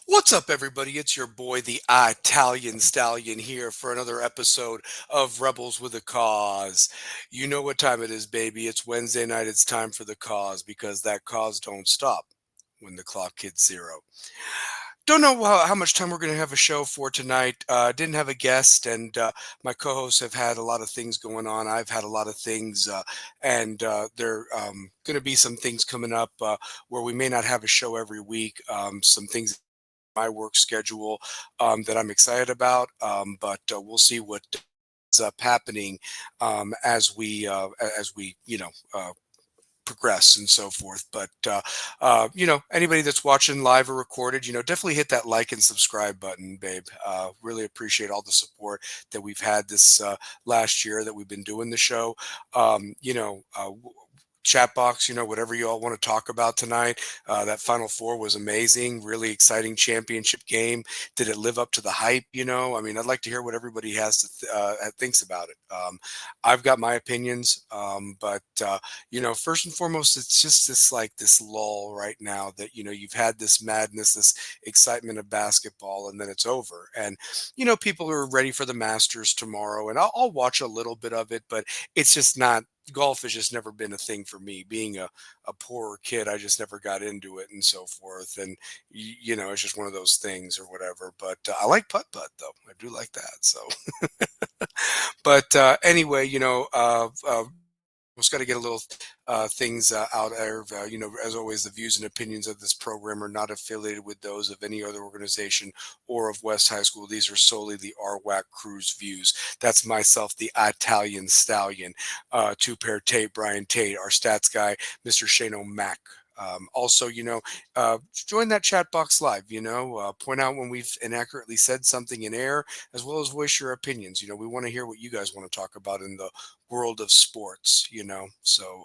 What's up, everybody? It's your boy, the Italian Stallion, here for another episode of Rebels with a Cause. You know what time it is, baby. It's Wednesday night. It's time for the cause because that cause don't stop when the clock hits zero. Don't know how much time we're going to have a show for tonight. Didn't have a guest, and my co-hosts have had a lot of things going on. I've had a lot of things, and there going to be some things coming up where we may not have a show every week. Some things my work schedule that I'm excited about, but we'll see what ends up happening as we progress and so forth. But anybody that's watching live or recorded, definitely hit that like and subscribe button, babe. Really appreciate all the support that we've had this last year that we've been doing the show. Chat box, whatever you all want to talk about tonight. That Final Four was amazing, really exciting championship game. Did it live up to the hype? I mean, I'd like to hear what everybody has to thinks about it. I've got my opinions, but first and foremost, it's just this lull right now that you've had this madness, this excitement of basketball, and then it's over. And people are ready for the Masters tomorrow, and I'll watch a little bit of it, but it's just not. Golf has just never been a thing for me. Being a poorer kid, I just never got into it and so forth. And it's just one of those things or whatever. But I like putt putt though. I do like that. So, but anyway, just got to get a little things out there. As always, the views and opinions of this program are not affiliated with those of any other organization or of West High School. These are solely the RWAC Crew's views. That's myself, the Italian Stallion, two-pair Tate, Brian Tate, our stats guy, Mr. Shane O'Mac. Also, join that chat box live, point out when we've inaccurately said something in air, as well as voice your opinions. We want to hear what you guys want to talk about in the world of sports. So,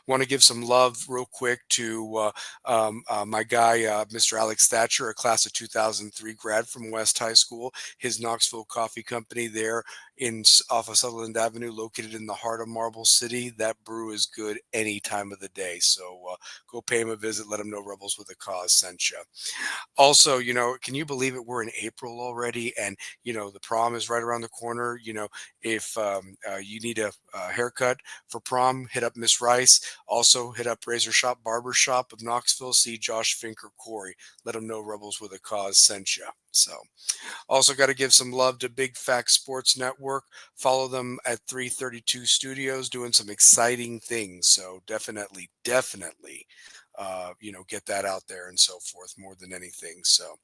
want to give some love real quick to my guy, Mr. Alex Thatcher, a class of 2003 grad from West High School, his Knoxville Coffee Company there off of Sutherland Avenue, located in the heart of Marble City. That brew is good any time of the day. So go pay him a visit. Let him know Rebels with a Cause sent you. Also, can you believe it? We're in April already, and the prom is right around the corner. If you need a haircut for prom, hit up Miss Rice. Also, hit up Razor Shop Barber Shop of Knoxville. See Josh Fink or Corey. Let them know Rebels with a Cause sent you. So, also got to give some love to Big Fact Sports Network. Follow them at 332 Studios, doing some exciting things. So definitely, get that out there and so forth more than anything. So,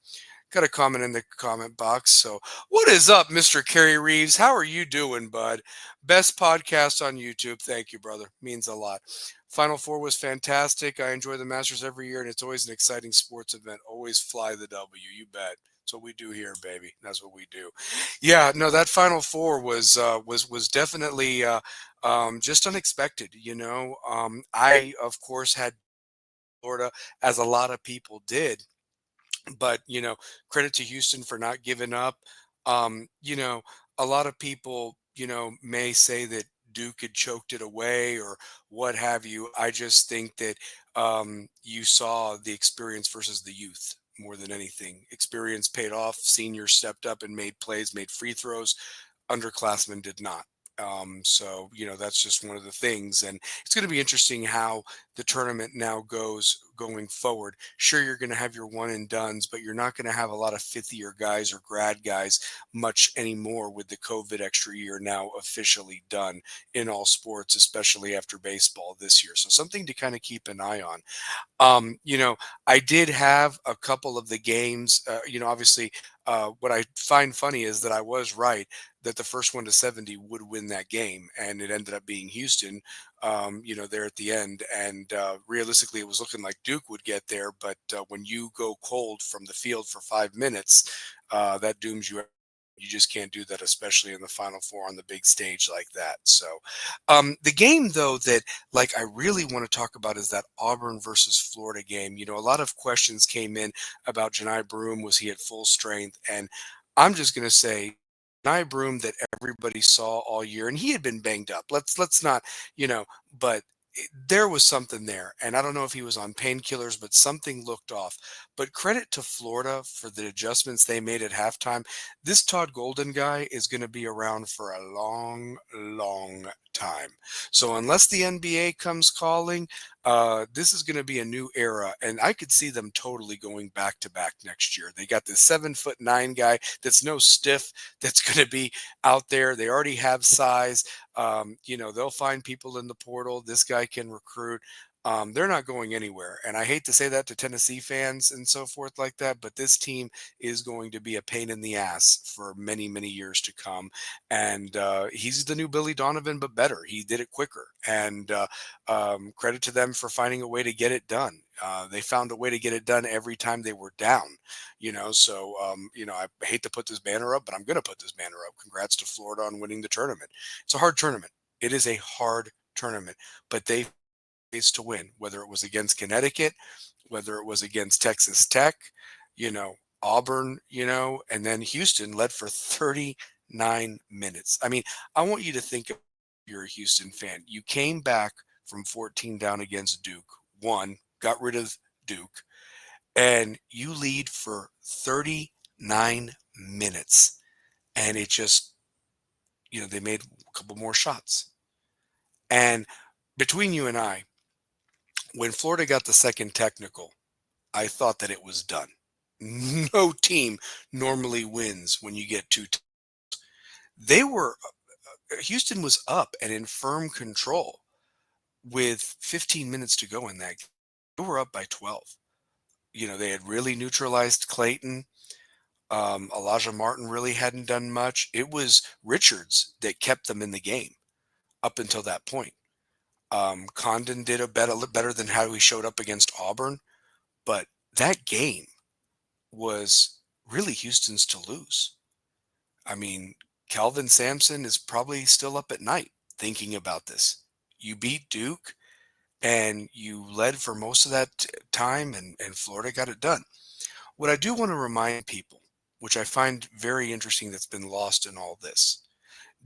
got a comment in the comment box. So, what is up, Mr. Kerry Reeves? How are you doing, bud? Best podcast on YouTube. Thank you, brother. Means a lot. Final Four was fantastic. I enjoy the Masters every year, and it's always an exciting sports event. Always fly the W. You bet. That's what we do here, baby. That's what we do. Yeah, no, that Final Four was definitely just unexpected. I of course had Florida, as a lot of people did, but credit to Houston for not giving up. A lot of people may say that Duke had choked it away or what have you. I just think that you saw the experience versus the youth more than anything. Experience paid off. Seniors stepped up and made plays, made free throws. Underclassmen did not. So that's just one of the things, and it's going to be interesting how the tournament now goes going forward. Sure, you're going to have your one and dones, but you're not going to have a lot of fifth year guys or grad guys much anymore with the COVID extra year now officially done in all sports, especially after baseball this year. So something to kind of keep an eye on. I did have a couple of the games. Obviously, what I find funny is that I was right that the first one to 70 would win that game, and it ended up being Houston. There at the end, and realistically, it was looking like Duke would get there. But when you go cold from the field for 5 minutes, that dooms you. You just can't do that, especially in the Final Four on the big stage like that. So, the game though that I really want to talk about is that Auburn versus Florida game. A lot of questions came in about Janai Broom. Was he at full strength? And I'm just going to say, Janai Broom that everybody saw all year, and he had been banged up. Let's not, but there was something there. And I don't know if he was on painkillers, but something looked off. But credit to Florida for the adjustments they made at halftime. This Todd Golden guy is going to be around for a long, long time. So unless the NBA comes calling, this is going to be a new era. And I could see them totally going back to back next year. They got this 7'9" guy that's no stiff that's going to be out there. They already have size. They'll find people in the portal. This guy can recruit. They're not going anywhere. And I hate to say that to Tennessee fans and so forth like that, but this team is going to be a pain in the ass for many, many years to come. And he's the new Billy Donovan, but better. He did it quicker. And credit to them for finding a way to get it done. They found a way to get it done every time they were down, I hate to put this banner up, but I'm going to put this banner up. Congrats to Florida on winning the tournament. It's a hard tournament. It is a hard tournament, but they faced to win, whether it was against Connecticut, whether it was against Texas Tech, you know, Auburn, and then Houston led for 39 minutes. I mean, I want you to think if you're a Houston fan. You came back from 14 down against Duke, won, got rid of Duke, and you lead for 39 minutes. And it just, they made a couple more shots. And between you and I, when Florida got the second technical, I thought that it was done. No team normally wins when you get two. They were, Houston was up and in firm control with 15 minutes to go in that game. They were up by 12. They had really neutralized Clayton. Elijah Martin really hadn't done much. It was Richards that kept them in the game up until that point. Condon did a better than how he showed up against Auburn, but that game was really Houston's to lose. I mean, Calvin Sampson is probably still up at night thinking about this. You beat Duke and you led for most of that time, and Florida got it done. What I do want to remind people, which I find very interesting that's been lost in all this,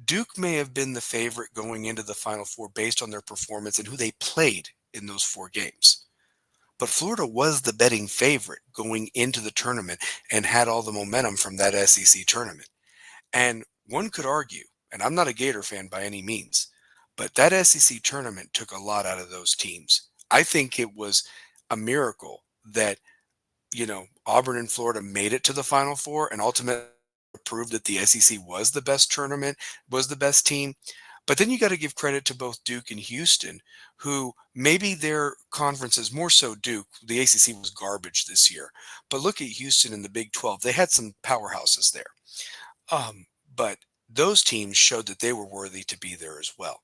Duke may have been the favorite going into the Final Four based on their performance and who they played in those 4 games. But Florida was the betting favorite going into the tournament and had all the momentum from that SEC tournament. And one could argue, and I'm not a Gator fan by any means, but that SEC tournament took a lot out of those teams. I think it was a miracle that, Auburn and Florida made it to the Final Four and ultimately proved that the SEC was the best tournament, was the best team. But then you got to give credit to both Duke and Houston, who maybe their conferences, more so Duke, the ACC was garbage this year. But look at Houston in the Big 12. They had some powerhouses there. But those teams showed that they were worthy to be there as well.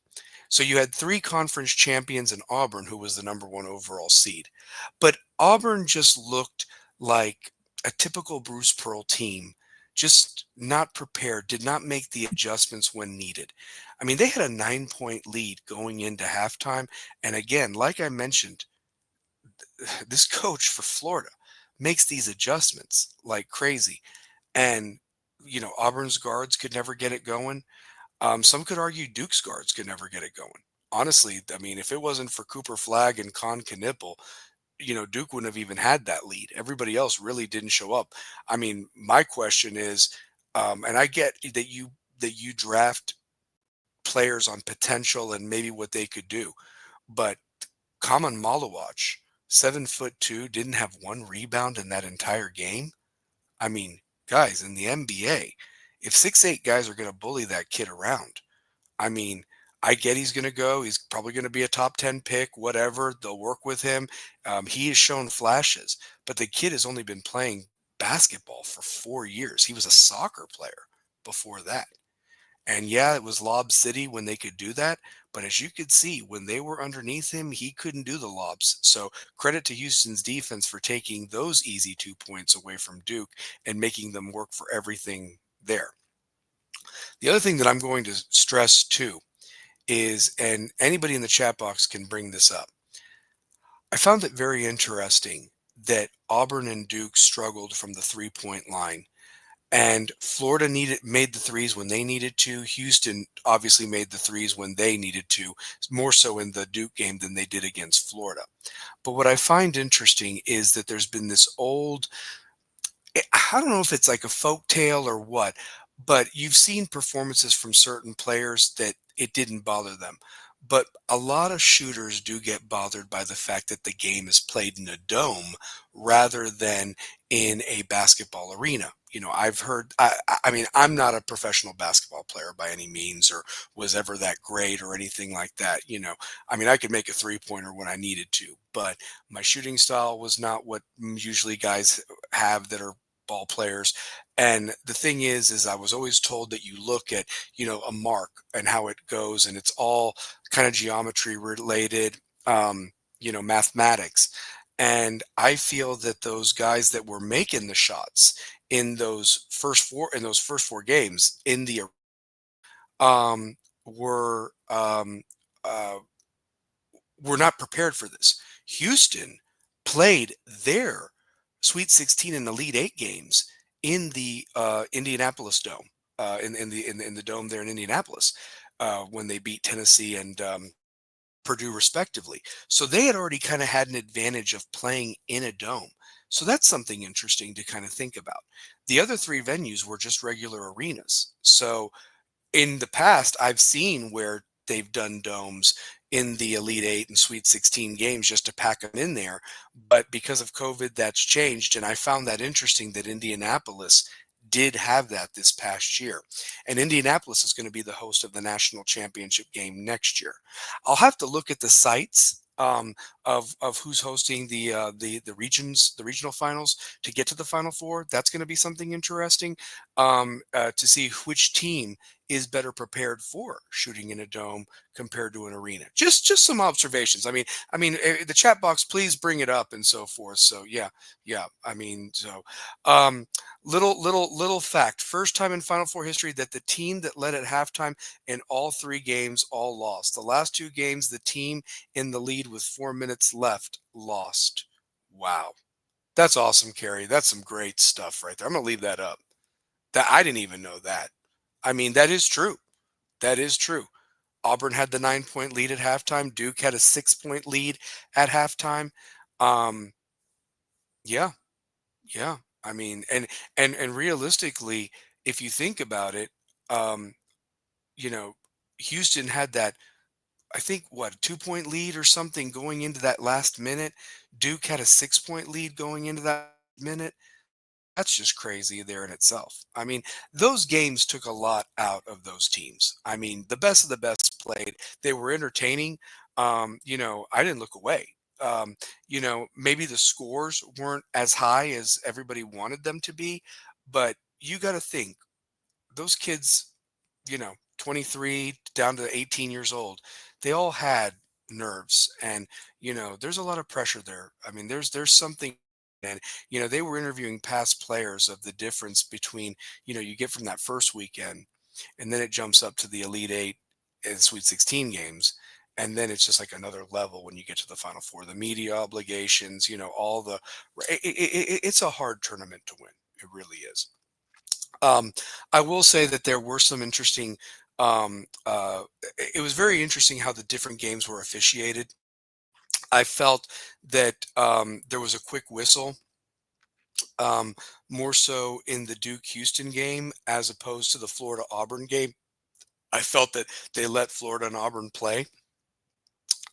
So you had 3 conference champions in Auburn, who was the number 1 overall seed. But Auburn just looked like a typical Bruce Pearl team, just not prepared, did not make the adjustments when needed. I mean, they had a 9-point lead going into halftime. And again, like I mentioned, this coach for Florida makes these adjustments like crazy. And, Auburn's guards could never get it going. Some could argue Duke's guards could never get it going. Honestly, I mean, if it wasn't for Cooper Flagg and Con Knipple, Duke wouldn't have even had that lead. Everybody else really didn't show up. I mean, my question is, and I get that you draft players on potential and maybe what they could do, but Kaman Malawach, 7'2", didn't have 1 rebound in that entire game. I mean, guys, in the NBA, if 6'8" guys are going to bully that kid around, I mean, I get he's going to go. He's probably going to be a top 10 pick, whatever. They'll work with him. He has shown flashes, but the kid has only been playing basketball for 4 years. He was a soccer player before that. And yeah, it was Lob City when they could do that. But as you could see, when they were underneath him, he couldn't do the lobs. So credit to Houston's defense for taking those easy 2 points away from Duke and making them work for everything there. The other thing that I'm going to stress too is, and anybody in the chat box can bring this up, I found it very interesting that Auburn and Duke struggled from the 3-point line. And Florida made the threes when they needed to. Houston obviously made the threes when they needed to, more so in the Duke game than they did against Florida. But what I find interesting is that there's been this old, I don't know if it's like a folk tale or what, but you've seen performances from certain players that it didn't bother them. But a lot of shooters do get bothered by the fact that the game is played in a dome rather than in a basketball arena. I've heard, I mean, I'm not a professional basketball player by any means or was ever that great or anything like that. I mean, I could make a 3-pointer when I needed to, but my shooting style was not what usually guys have that are ball players. And the thing is I was always told that you look at, a mark and how it goes, and it's all kind of geometry related, mathematics. And I feel that those guys that were making the shots in those first four games in the were uh, were not prepared for this. Houston played their Sweet 16 and Elite Eight games in the Indianapolis Dome, in the dome there in Indianapolis, when they beat Tennessee and Purdue respectively. So they had already kind of had an advantage of playing in a dome. So that's something interesting to kind of think about. The other three venues were just regular arenas. So in the past, I've seen where they've done domes in the Elite Eight and Sweet 16 games just to pack them in there. But because of COVID, that's changed. And I found that interesting that Indianapolis did have that this past year. And Indianapolis is going to be the host of the national championship game next year. I'll have to look at the sites. Of who's hosting the regional finals to get to the Final Four. That's going to be something interesting to see which team is better prepared for shooting in a dome compared to an arena. Just some observations. The chat box, please bring it up and so forth. So yeah. Um, little fact: first time in Final Four history that the team that led at halftime in all three games all lost. The last two games, the team in the lead with 4 minutes left lost. Wow, that's awesome, Carrie. That's some great stuff right there. I'm gonna leave that up. That I didn't even know that. I mean, that is true. That is true. Auburn had the 9-point lead at halftime. Duke had a 6-point lead at halftime. Um, yeah, yeah. I mean, and realistically, if you think about it, um, you know, Houston had that, I think, what, a 2-point lead or something going into that last minute. Duke had a 6-point lead going into that minute. That's just crazy there in itself. I mean, those games took a lot out of those teams. I mean, the best of the best played. They were entertaining. I didn't look away. Maybe the scores weren't as high as everybody wanted them to be, but you got to think those kids, 23 down to 18 years old, they all had nerves, and there's a lot of pressure there. I mean, there's something. And they were interviewing past players of the difference between you get from that first weekend, and then it jumps up to the Elite Eight and Sweet 16 games, and then it's just like another level when you get to the Final Four. The media obligations, all the it's a hard tournament to win. It really is. um, I will say that there were some interesting. It was very interesting how the different games were officiated. I felt that there was a quick whistle, um, more so in the Duke Houston game as opposed to the Florida Auburn game. I felt that they let Florida and Auburn play.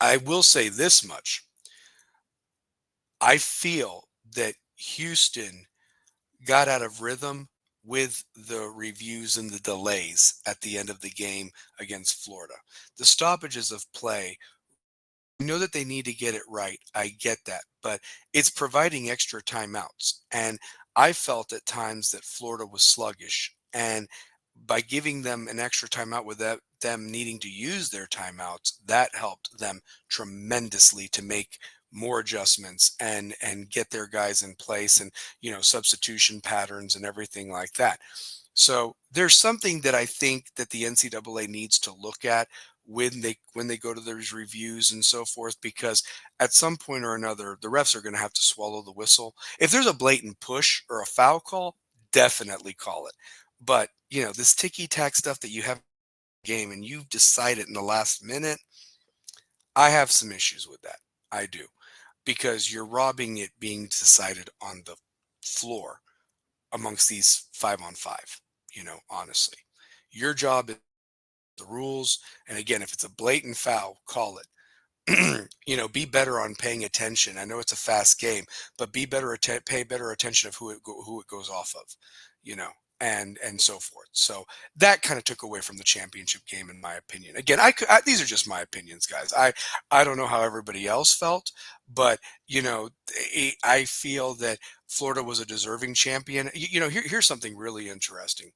I will say this much: I feel that Houston got out of rhythm with the reviews and the delays at the end of the game against Florida. The stoppages of play, I know that they need to get it right. I get that, but it's providing extra timeouts. And I felt at times that Florida was sluggish. And by giving them an extra timeout with them needing to use their timeouts, that helped them tremendously to make more adjustments and get their guys in place, and substitution patterns and everything like that. So there's something that I think that the NCAA needs to look at when they go to those reviews and so forth, because at some point or another, the refs are going to have to swallow the whistle. If there's a blatant push or a foul call, definitely call it. But, this ticky-tack stuff that you have in the game and you decide it in the last minute, I have some issues with that. I do. Because you're robbing it being decided on the floor amongst these 5-on-5, honestly. Your job is the rules, and again, if it's a blatant foul, call it. Be better on paying attention. I know it's a fast game, but pay better attention of who it goes off of, you know, and so forth. So that kind of took away from the championship game, in my opinion. Again, these are just my opinions, guys. I don't know how everybody else felt, but I feel that Florida was a deserving champion. Here's something really interesting.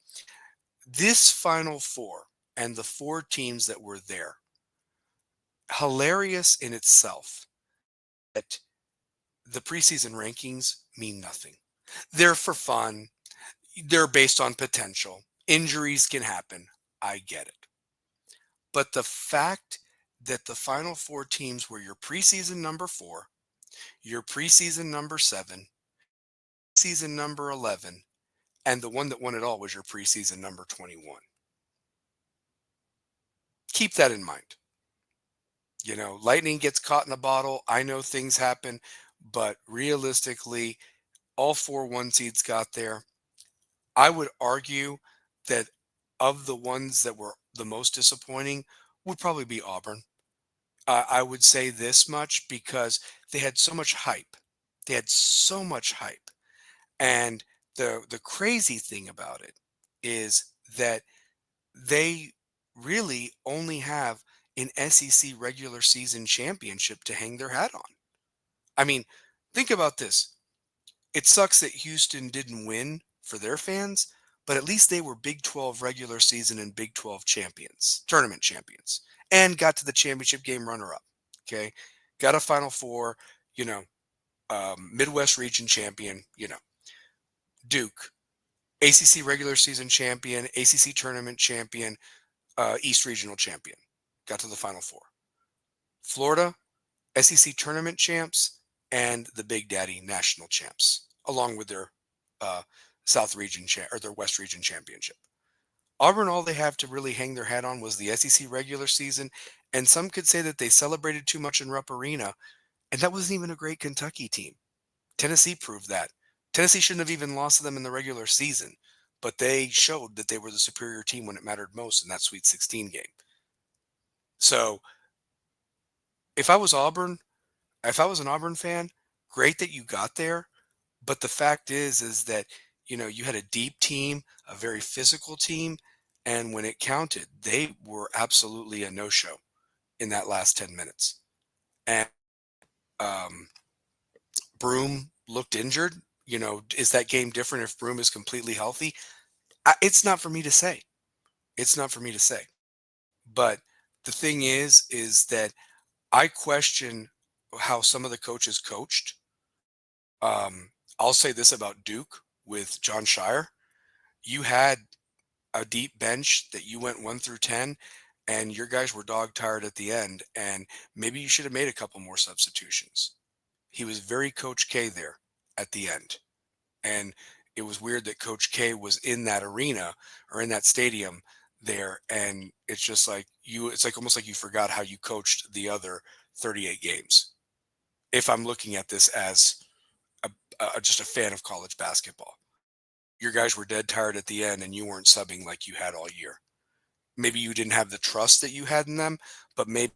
This Final Four and the four teams that were there, hilarious in itself that the preseason rankings mean nothing. They're for fun. They're based on potential. Injuries can happen. I get it. But the fact that the final four teams were your preseason number 4, your preseason number 7, season number 11, and the one that won it all was your preseason number 21. Keep that in mind. Lightning gets caught in a bottle. I know things happen, but realistically, all 4 one seeds got there. I would argue that of the ones that were the most disappointing would probably be Auburn. I would say this much because they had so much hype. They had so much hype. And the crazy thing about it is that they really only have an SEC regular season championship to hang their hat on. I mean, think about this. It sucks that Houston didn't win for their fans, but at least they were Big 12 regular season and Big 12 champions, tournament champions, and got to the championship game runner up. Okay. Got a Final Four, you know, Midwest region champion, Duke, ACC regular season champion, ACC tournament champion, East regional champion. Got to the Final Four. Florida, SEC tournament champs, and the Big Daddy national champs, along with their uh, South region or their West region championship. Auburn, all they have to really hang their hat on was the SEC regular season, and some could say that they celebrated too much in Rupp Arena, and that wasn't even a great Kentucky team. Tennessee proved that. Tennessee shouldn't have even lost to them in the regular season, but they showed that they were the superior team when it mattered most in that Sweet 16 game. So if I was Auburn, if I was an Auburn fan, great that you got there. But the fact is that, you had a deep team, a very physical team. And when it counted, they were absolutely a no-show in that last 10 minutes. And um, Broom looked injured. Is that game different if Broom is completely healthy? It's not for me to say. It's not for me to say. But the thing is that I question how some of the coaches coached. I'll say this about Duke with John Shire. You had a deep bench that you went 1 through 10, and your guys were dog tired at the end, and maybe you should have made a couple more substitutions. He was very Coach K there at the end. And it was weird that Coach K was in that arena or in that stadium there. And it's just like it's like almost like you forgot how you coached the other 38 games. If I'm looking at this as just a fan of college basketball, your guys were dead tired at the end and you weren't subbing like you had all year. Maybe you didn't have the trust that you had in them, but maybe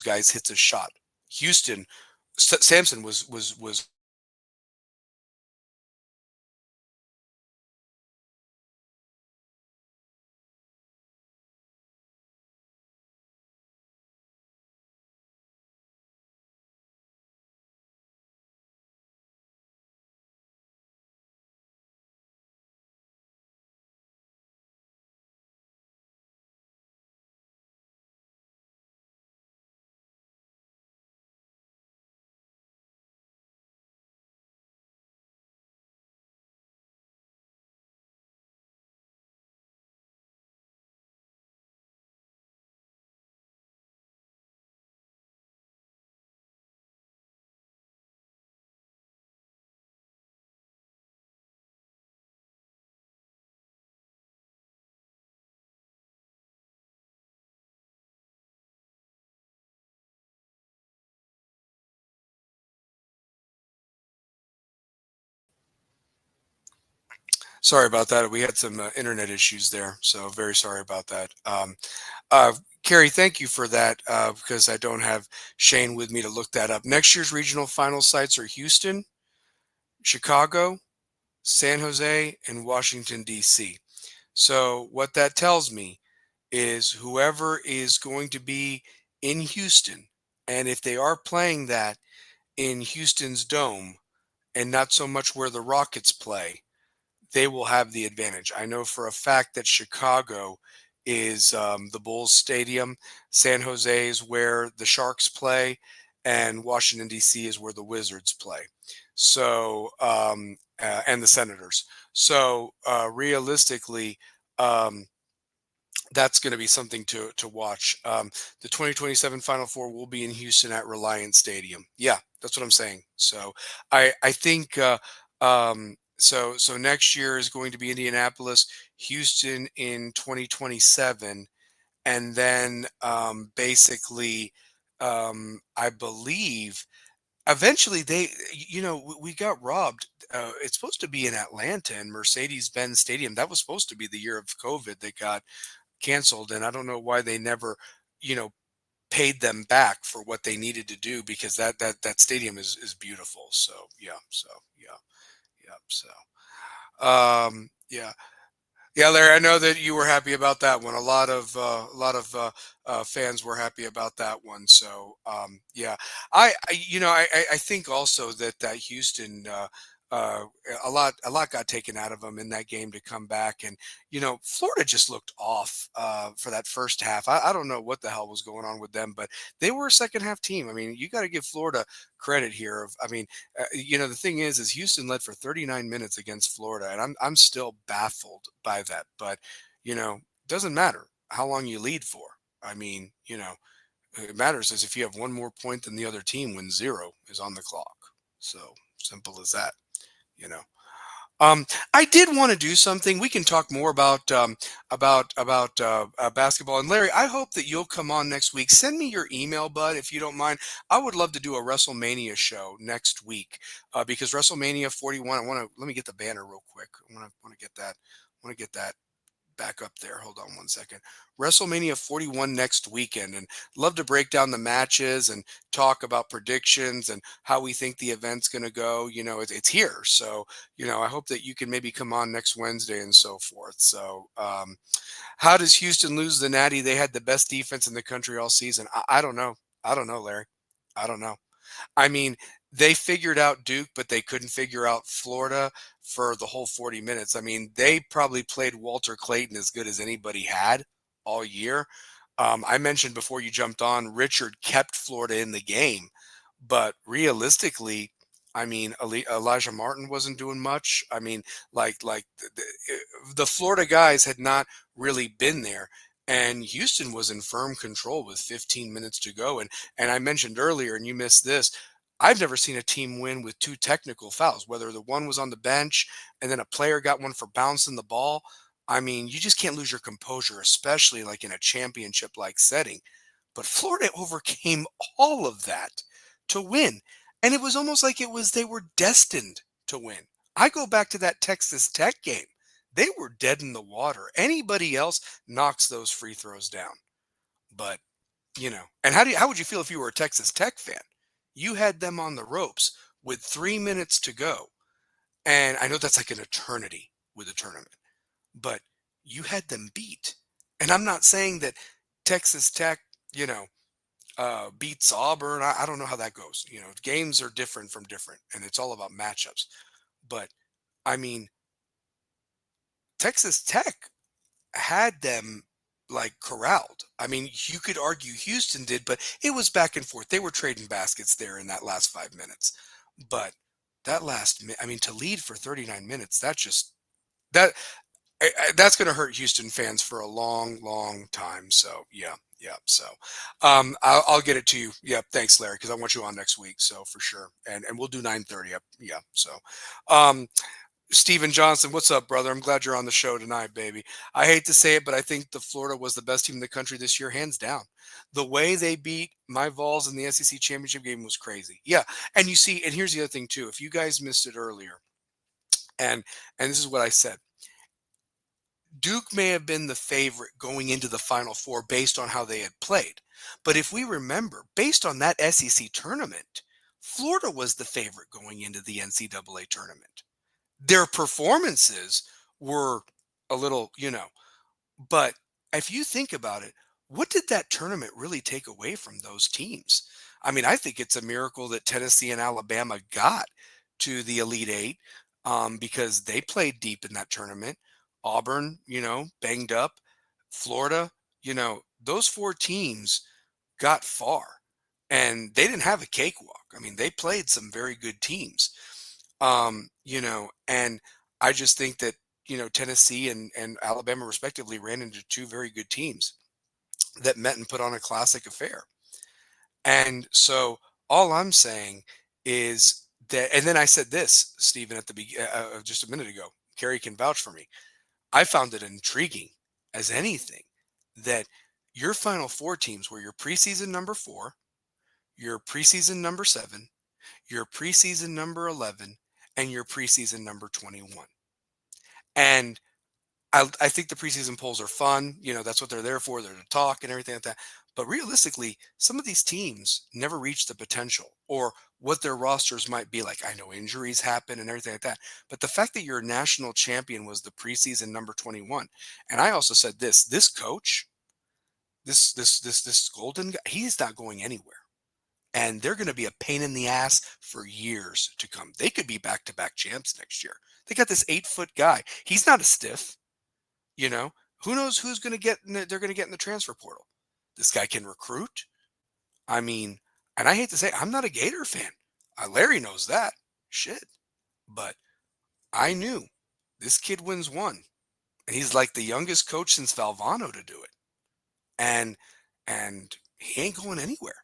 guys hits a shot. Houston, Samson was Sorry about that. We had some internet issues there, so very sorry about that. Uh, Carrie, thank you for that because I don't have Shane with me to look that up. Next year's regional final sites are Houston, Chicago, San Jose, and Washington, D.C. So, what that tells me is whoever is going to be in Houston, and if they are playing that in Houston's dome and not so much where the Rockets play, they will have the advantage. I know for a fact that Chicago is the Bulls Stadium, San Jose is where the Sharks play, and Washington D.C. is where the Wizards play. So and the Senators. So realistically. That's going to be something to watch. The 2027 Final Four will be in Houston at Reliance Stadium. Yeah, that's what I'm saying. So I think so next year is going to be Indianapolis, Houston in 2027, and then basically I believe eventually we got robbed. It's supposed to be in Atlanta and Mercedes-Benz Stadium. That was supposed to be the year of COVID that got canceled, and I don't know why they never, you know, paid them back for what they needed to do because that stadium is beautiful. So yeah, yeah. Yeah. Yeah, Larry, I know that you were happy about that one. A lot of fans were happy about that one. So yeah, I think also that Houston uh, a lot got taken out of them in that game to come back, and Florida just looked off for that first half. I don't know what the hell was going on with them, but they were a second half team. I mean, you got to give Florida credit here. I mean, the thing is Houston led for 39 minutes against Florida, and I'm still baffled by that. But it doesn't matter how long you lead for. I mean, it matters is if you have one more point than the other team when zero is on the clock. So simple as that. You know. I did want to do something. We can talk more about basketball. And Larry, I hope that you'll come on next week. Send me your email, bud, if you don't mind. I would love to do a WrestleMania show next week because WrestleMania 41. Let me get the banner real quick. I want to get that. I want to get that back up there. Hold on one second. WrestleMania 41 next weekend, and love to break down the matches and talk about predictions and how we think the event's going to go. It's here, so I hope that you can maybe come on next Wednesday and so forth. So, how does Houston lose the Natty? They had the best defense in the country all season. I don't know. I don't know, Larry. I don't know. I mean, they figured out Duke, but they couldn't figure out Florida for the whole 40 minutes. I mean, they probably played Walter Clayton as good as anybody had all year. I mentioned before you jumped on, Richard kept Florida in the game, but realistically, I mean, Elijah Martin wasn't doing much. I mean, like the Florida guys had not really been there, and Houston was in firm control with 15 minutes to go. And I mentioned earlier, and you missed this. I've never seen a team win with two technical fouls, whether the one was on the bench and then a player got one for bouncing the ball. I mean, you just can't lose your composure, especially like in a championship like setting. But Florida overcame all of that to win. And it was almost like they were destined to win. I go back to that Texas Tech game. They were dead in the water. Anybody else knocks those free throws down. But and how would you feel if you were a Texas Tech fan? You had them on the ropes with 3 minutes to go. And I know that's like an eternity with a tournament, but you had them beat. And I'm not saying that Texas Tech, beats Auburn. I don't know how that goes. Games are different from different, and it's all about matchups. But I mean, Texas Tech had them like corralled. I mean, you could argue Houston did, but it was back and forth. They were trading baskets there in that last 5 minutes. But I mean, to lead for 39 minutes, that that's going to hurt Houston fans for a long, long time. So yeah, yeah. So I'll get it to you. Yeah, thanks, Larry, because I want you on next week. So for sure, and we'll do 9:30. Yeah. So um, Steven Johnson, what's up, brother? I'm glad you're on the show tonight, baby. I hate to say it, but I think the Florida was the best team in the country this year, hands down. The way they beat my Vols in the SEC championship game was crazy. Yeah, and you see, and here's the other thing too. If you guys missed it earlier, and this is what I said. Duke may have been the favorite going into the Final Four based on how they had played. But if we remember, based on that SEC tournament, Florida was the favorite going into the NCAA tournament. Their performances were a little, but if you think about it, what did that tournament really take away from those teams? I mean, I think it's a miracle that Tennessee and Alabama got to the Elite Eight, because they played deep in that tournament. Auburn, banged up. Florida, those four teams got far, and they didn't have a cakewalk. I mean, they played some very good teams. And I just think that, Tennessee and Alabama respectively ran into two very good teams that met and put on a classic affair. And so all I'm saying is that, and then I said this, Stephen, at the just a minute ago. Carrie can vouch for me. I found it intriguing as anything that your Final Four teams were your preseason number 4, your preseason number 7, your preseason number 11, and your preseason number 21. And I think the preseason polls are fun. That's what they're there for. They're to talk and everything like that. But realistically, some of these teams never reach the potential or what their rosters might be like. I know injuries happen and everything like that. But the fact that your national champion was the preseason number 21. And I also said this coach, this Golden guy, he's not going anywhere. And they're going to be a pain in the ass for years to come. They could be back-to-back champs next year. They got this 8-foot guy. He's not a stiff. Who knows who's going to they're going to get in the transfer portal. This guy can recruit. I mean, and I hate to say, I'm not a Gator fan. Larry knows that. Shit. But I knew this kid wins one. And he's like the youngest coach since Valvano to do it. And he ain't going anywhere.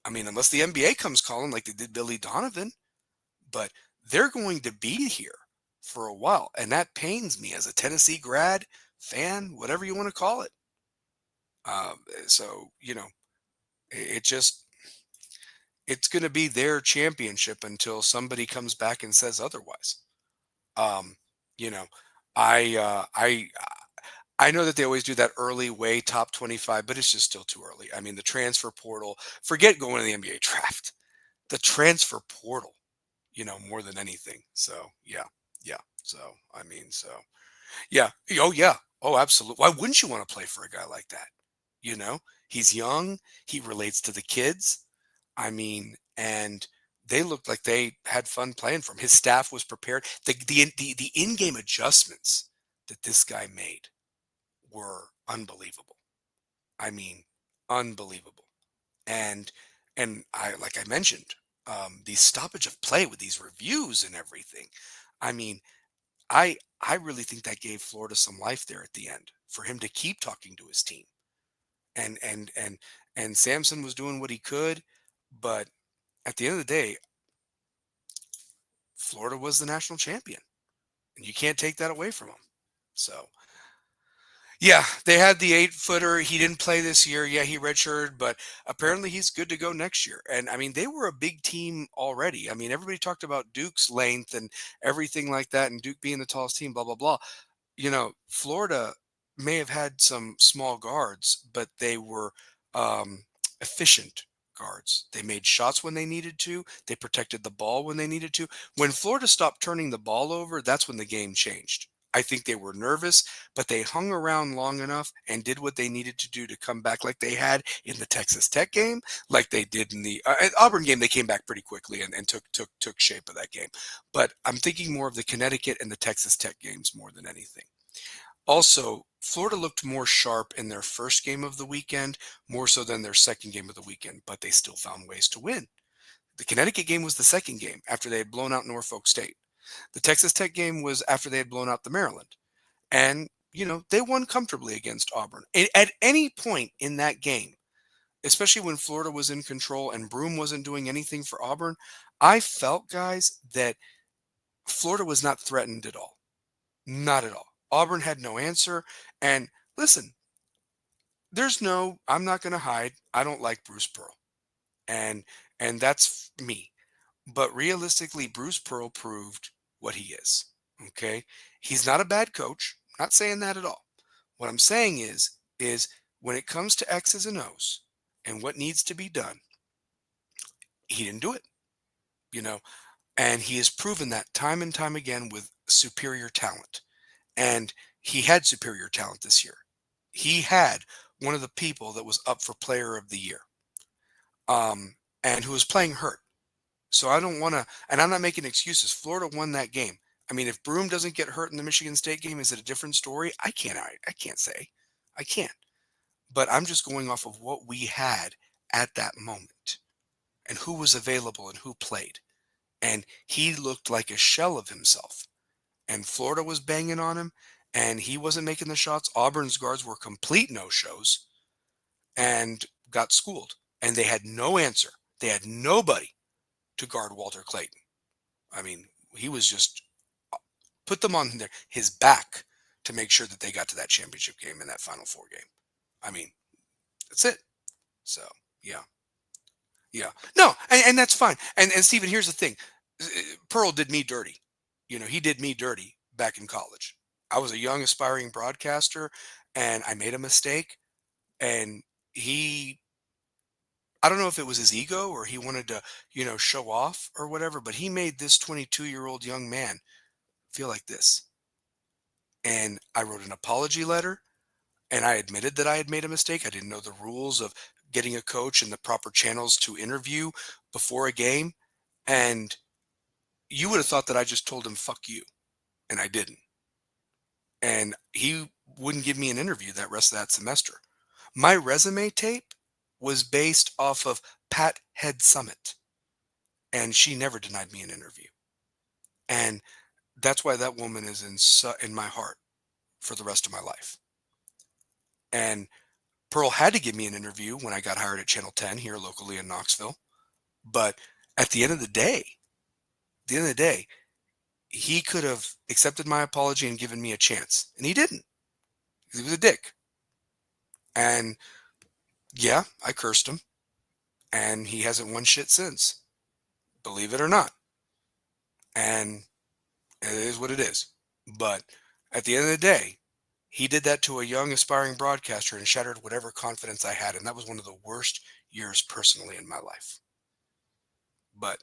I mean, unless the NBA comes calling like they did Billy Donovan. But they're going to be here for a while. And that pains me as a Tennessee grad, fan, whatever you want to call it. So, it's going to be their championship until somebody comes back and says otherwise. Um, you know, I know that they always do that early way top 25, but it's just still too early. I mean, the transfer portal, forget going to the NBA draft, the transfer portal, more than anything. So yeah. Yeah. So, I mean, yeah. Oh, yeah. Oh, absolutely. Why wouldn't you want to play for a guy like that? He's young. He relates to the kids. I mean, and they looked like they had fun playing for him. His staff was prepared. The in-game adjustments that this guy made were unbelievable. I mean, unbelievable. And like I mentioned, the stoppage of play with these reviews and everything. I mean, I really think that gave Florida some life there at the end for him to keep talking to his team. And Samson was doing what he could, but at the end of the day, Florida was the national champion, and you can't take that away from him. So, yeah, they had the 8-footer. He didn't play this year. Yeah, he redshirted, but apparently he's good to go next year. And I mean, they were a big team already. I mean, everybody talked about Duke's length and everything like that, and Duke being the tallest team, blah, blah, blah. Florida may have had some small guards, but they were efficient guards. They made shots when they needed to. They protected the ball when they needed to. When Florida stopped turning the ball over, that's when the game changed. I think they were nervous, but they hung around long enough and did what they needed to do to come back like they had in the Texas Tech game, like they did in the Auburn game. They came back pretty quickly and took shape of that game. But I'm thinking more of the Connecticut and the Texas Tech games more than anything. Also, Florida looked more sharp in their first game of the weekend, more so than their second game of the weekend, but they still found ways to win. The Connecticut game was the second game after they had blown out Norfolk State. The Texas Tech game was after they had blown out the Maryland. And, they won comfortably against Auburn. At any point in that game, especially when Florida was in control and Broome wasn't doing anything for Auburn, I felt, guys, that Florida was not threatened at all. Not at all. Auburn had no answer. And listen, I'm not going to hide. I don't like Bruce Pearl. And that's me. But realistically, Bruce Pearl proved what he is. Okay. He's not a bad coach. Not saying that at all. What I'm saying is when it comes to X's and O's and what needs to be done, he didn't do it, you know, and he has proven that time and time again with superior talent. And he had superior talent this year. He had one of the people that was up for player of the year, and who was playing hurt. So I don't want to, and I'm not making excuses. Florida won that game. I mean, if Broom doesn't get hurt in the Michigan State game, is it a different story? I can't say. I can't. But I'm just going off of what we had at that moment and who was available and who played. And he looked like a shell of himself. And Florida was banging on him, and he wasn't making the shots. Auburn's guards were complete no-shows and got schooled. And they had no answer. They had nobody to guard Walter Clayton. I mean, he was just put them on his back to make sure that they got to that championship game in that Final Four game. I mean, that's it. So, yeah. Yeah. No, and that's fine. And Stephen, here's the thing. Pearl did me dirty. He did me dirty back in college. I was a young aspiring broadcaster and I made a mistake, and I don't know if it was his ego or he wanted to, show off or whatever, but he made this 22-year-old young man feel like this. And I wrote an apology letter, and I admitted that I had made a mistake. I didn't know the rules of getting a coach and the proper channels to interview before a game. And you would have thought that I just told him, fuck you. And I didn't. And he wouldn't give me an interview that rest of that semester. My resume tape was based off of Pat Head Summit, and she never denied me an interview. And that's why that woman is in my heart for the rest of my life. And Pearl had to give me an interview when I got hired at Channel 10 here locally in Knoxville. But at the end of the day, he could have accepted my apology and given me a chance. And he didn't. He was a dick. And yeah, I cursed him. And he hasn't won shit since. Believe it or not. And it is what it is. But at the end of the day, he did that to a young aspiring broadcaster and shattered whatever confidence I had. And that was one of the worst years personally in my life. But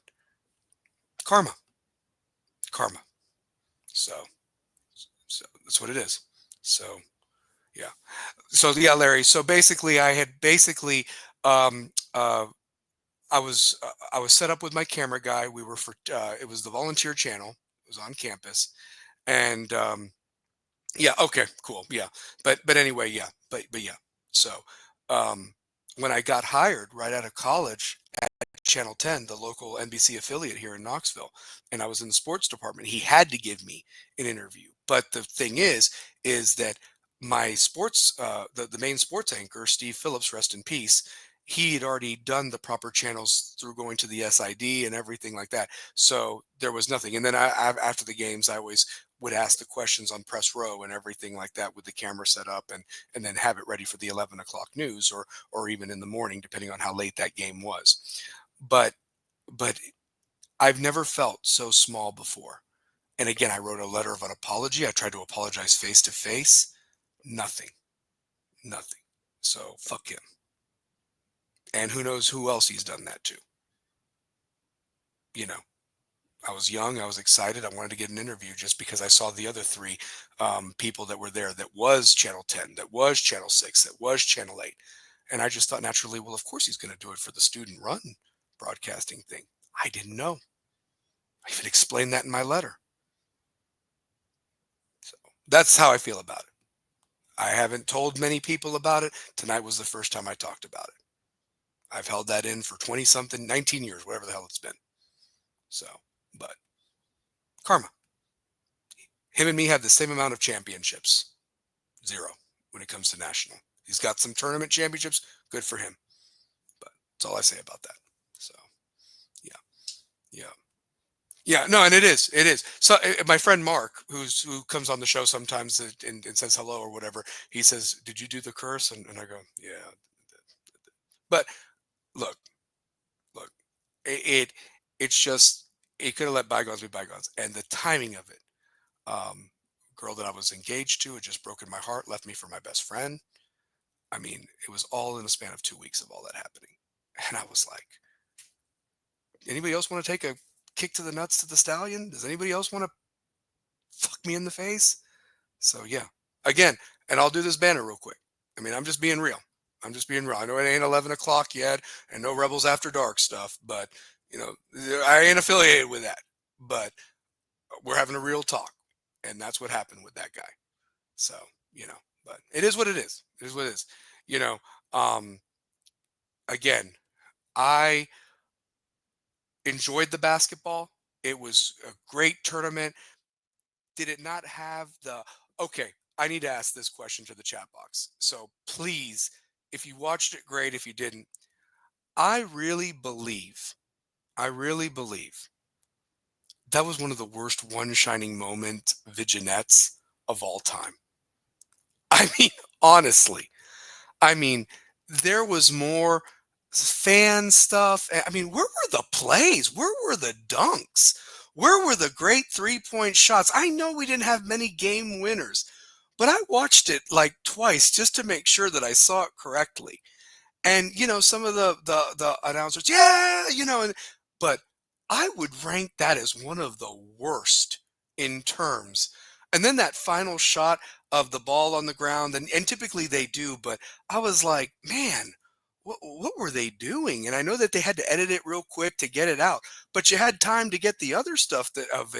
karma. So that's what it is. So yeah. So yeah, Larry. So basically, I had um, uh, I was set up with my camera guy. We were it was the volunteer channel. It was on campus, and yeah, okay, cool, yeah. But anyway, yeah, but yeah. So um, when I got hired right out of college at Channel 10, the local NBC affiliate here in Knoxville, and I was in the sports department, he had to give me an interview. But the thing is that my sports, the main sports anchor, Steve Phillips, rest in peace, he had already done the proper channels through going to the SID and everything like that. So there was nothing. And then after the games, I always would ask the questions on press row and everything like that with the camera set up, and then have it ready for the 11 o'clock news, or even in the morning, depending on how late that game was. But but I've never felt so small before. And again, I wrote a letter of an apology. I tried to apologize face to face. Nothing. Nothing. So fuck him. And who knows who else he's done that to. You know, I was young. I was excited. I wanted to get an interview just because I saw the other three people that were there. That was Channel 10, that was Channel 6, that was Channel 8. And I just thought naturally, well, of course he's going to do it for the student run broadcasting thing. I didn't know. I even explained that in my letter. So that's how I feel about it. I haven't told many people about it. Tonight was the first time I talked about it. I've held that in for 20 something, 19 years, whatever the hell it's been. So, but karma. Him and me have the same amount of championships. 0 when it comes to national. He's got some tournament championships. Good for him. But that's all I say about that. So, yeah. Yeah. Yeah, no, and it is. It is. So my friend Mark, who comes on the show sometimes and says hello or whatever, he says, "Did you do the curse?" And I go, "Yeah." But look, look, it it's just, it could have let bygones be bygones, and the timing of it, um, Girl that I was engaged to had just broken my heart, left me for my best friend. I mean, it was all in the span of 2 weeks of all that happening. And I was like, anybody else want to take a kick to the nuts to the stallion? Does anybody else want to fuck me in the face? So yeah, again, and I'll do this banner real quick. I mean, I'm just being real. I'm just being real. I know it ain't 11 o'clock yet, and no Rebels After Dark stuff, but you know, I ain't affiliated with that. But we're having a real talk, and that's what happened with that guy. So but it is what it is. It is what it is. You know, um, again, I enjoyed the basketball. It was a great tournament. Did it not have the okay, I need to ask this question to the chat box. So please, if you watched it, great. If you didn't, I really believe, I really believe that was one of the worst one shining moment vignettes of all time. I mean, honestly, I mean, there was more fan stuff. I mean, where were the plays? Where were the dunks? Where were the great 3-point shots? I know we didn't have many game winners, but I watched it like twice just to make sure that I saw it correctly. And some of the announcers, yeah, but I would rank that as one of the worst in terms. And then that final shot of the ball on the ground, and typically they do, but I was like, man, what were they doing? And I know that they had to edit it real quick to get it out, but you had time to get the other stuff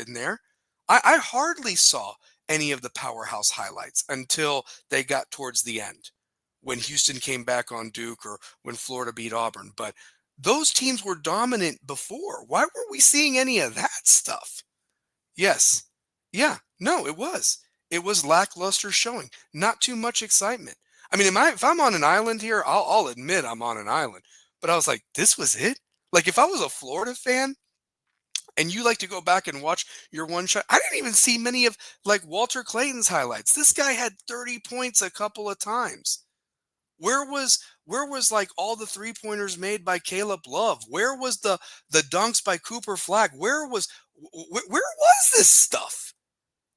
in there. I hardly saw any of the powerhouse highlights until they got towards the end when Houston came back on Duke or when Florida beat Auburn. But those teams were dominant before. Why weren't we seeing any of that stuff? Yes. Yeah. No, it was. It was lackluster showing. Not too much excitement. I mean, if I'm on an island here, I'll admit I'm on an island. But I was like, this was it? Like, if I was a Florida fan and you like to go back and watch your one shot, I didn't even see many of like Walter Clayton's highlights. This guy had 30 points a couple of times. Where was like all the three pointers made by Caleb Love? Where was the dunks by Cooper Flag? Where was this stuff?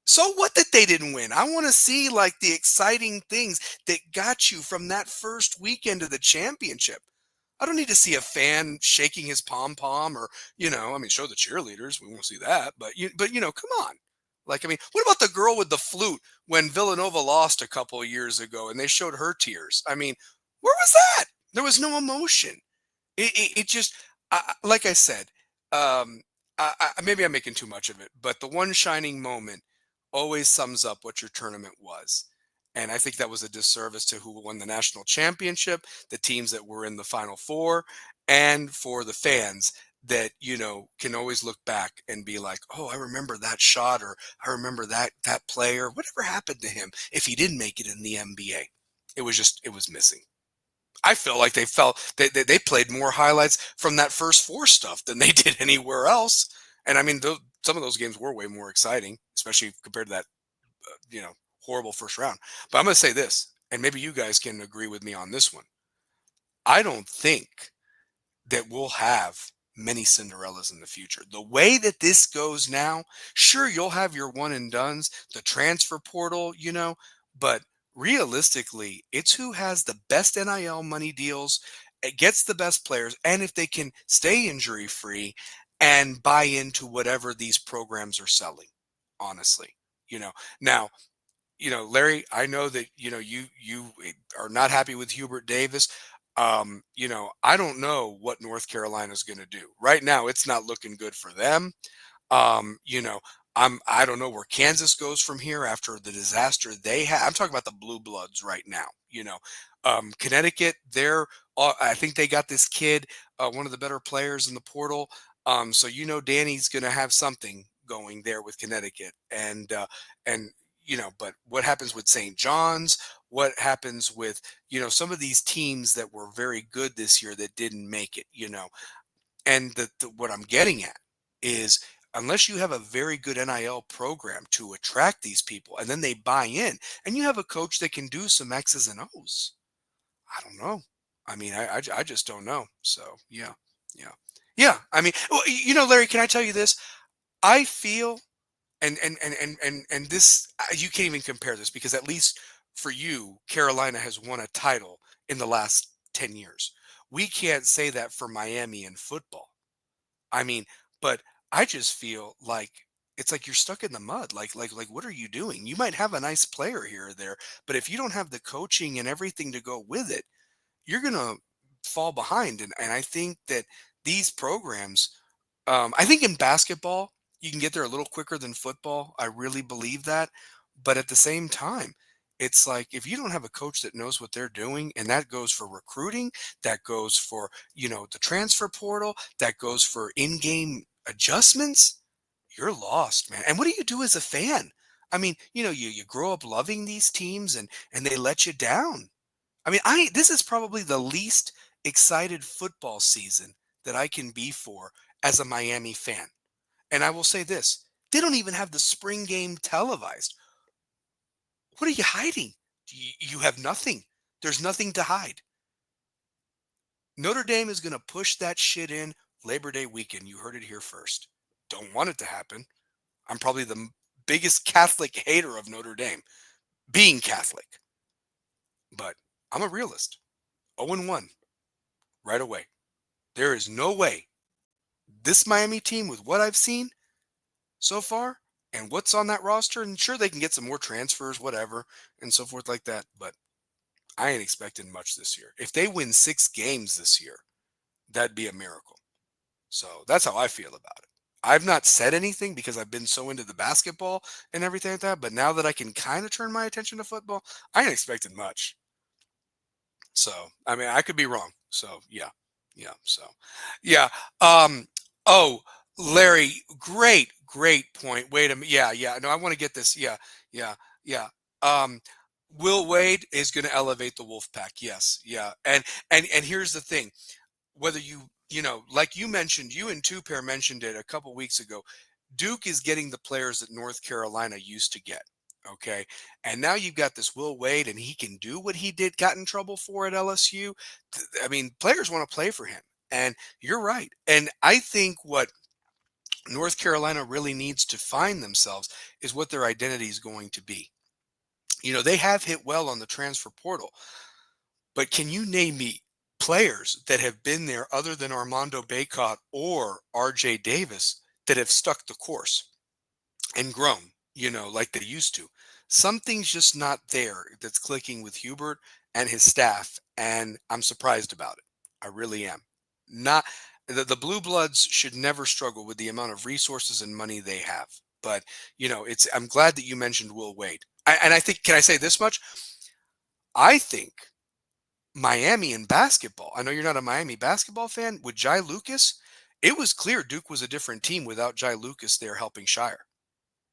So what that they didn't win? I want to see like the exciting things that got you from that first weekend of the championship. I don't need to see a fan shaking his pom pom or, I mean, show the cheerleaders. We won't see that, but come on. Like, I mean, what about the girl with the flute when Villanova lost a couple of years ago and they showed her tears? I mean, where was that? There was no emotion. It just, like I said, maybe I'm making too much of it, but the one shining moment always sums up what your tournament was. And I think that was a disservice to who won the national championship, the teams that were in the Final Four, and for the fans that can always look back and be like, oh, I remember that shot, or I remember that player. Whatever happened to him if he didn't make it in the NBA? It was missing. I feel like they played more highlights from that first four stuff than they did anywhere else. And I mean, some of those games were way more exciting, especially compared to that, horrible first round. But I'm going to say this, and maybe you guys can agree with me on this one. I don't think that we'll have many Cinderellas in the future. The way that this goes now, sure, you'll have your one and dones, the transfer portal, but realistically, it's who has the best NIL money deals, it gets the best players, and if they can stay injury free and buy into whatever these programs are selling, honestly. Now, Larry, I know that you are not happy with Hubert Davis. I don't know what North Carolina is going to do right now. It's not looking good for them. um you know I don't know where Kansas goes from here after the disaster they had. I'm talking about the blue bloods right now. Connecticut, they're I think they got this kid, one of the better players in the portal. So Danny's going to have something going there with Connecticut. And but what happens with St. John's? What happens with some of these teams that were very good this year that didn't make it? And what I'm getting at is, unless you have a very good NIL program to attract these people and then they buy in, and you have a coach that can do some X's and O's, I don't know. I mean, I just don't know. So, yeah, yeah, yeah. I mean, well, Larry, can I tell you this? I feel And this, you can't even compare this, because at least for you, Carolina has won a title in the last 10 years. We can't say that for Miami in football. I mean, but I just feel like it's like you're stuck in the mud. Like what are you doing? You might have a nice player here or there, but if you don't have the coaching and everything to go with it, you're gonna fall behind. And I think that these programs, I think in basketball, you can get there a little quicker than football. I really believe that. But at the same time, it's like if you don't have a coach that knows what they're doing, and that goes for recruiting, that goes for, the transfer portal, that goes for in-game adjustments, you're lost, man. And what do you do as a fan? I mean, you grow up loving these teams, and they let you down. I mean, this is probably the least excited football season that I can be for as a Miami fan. And I will say this, they don't even have the spring game televised. What are you hiding? You have nothing. There's nothing to hide. Notre Dame is going to push that shit in Labor Day weekend. You heard it here first. Don't want it to happen. I'm probably the biggest Catholic hater of Notre Dame, being Catholic. But I'm a realist. 0-1 right away. There is no way this Miami team, with what I've seen so far and what's on that roster, and sure, they can get some more transfers, whatever, and so forth like that, but I ain't expecting much this year. If they win 6 games this year, that'd be a miracle. So that's how I feel about it. I've not said anything because I've been so into the basketball and everything like that, but now that I can kind of turn my attention to football, I ain't expecting much. So, I mean, I could be wrong. So, yeah. Yeah. So, yeah. Um, oh, Larry, great point. Wait a minute. Yeah. Yeah. No, I want to get this. Yeah. Yeah. Yeah. Um, Will Wade is going to elevate the Wolfpack. Yes. Yeah. And here's the thing, whether like you mentioned, you and Two Pair mentioned it a couple weeks ago, Duke is getting the players that North Carolina used to get. Okay. And now you've got this Will Wade, and he can do what he got in trouble for at LSU. I mean, players want to play for him. And you're right. And I think what North Carolina really needs to find themselves is what their identity is going to be. They have hit well on the transfer portal, but can you name me players that have been there other than Armando Bacot or RJ Davis that have stuck the course and grown, like they used to? Something's just not there that's clicking with Hubert and his staff, and I'm surprised about it. I really am. Not the Blue Bloods should never struggle with the amount of resources and money they have. But, I'm glad that you mentioned Will Wade. And I think, can I say this much? I think Miami in basketball. I know you're not a Miami basketball fan. With Jai Lucas, it was clear Duke was a different team without Jai Lucas there helping Shire.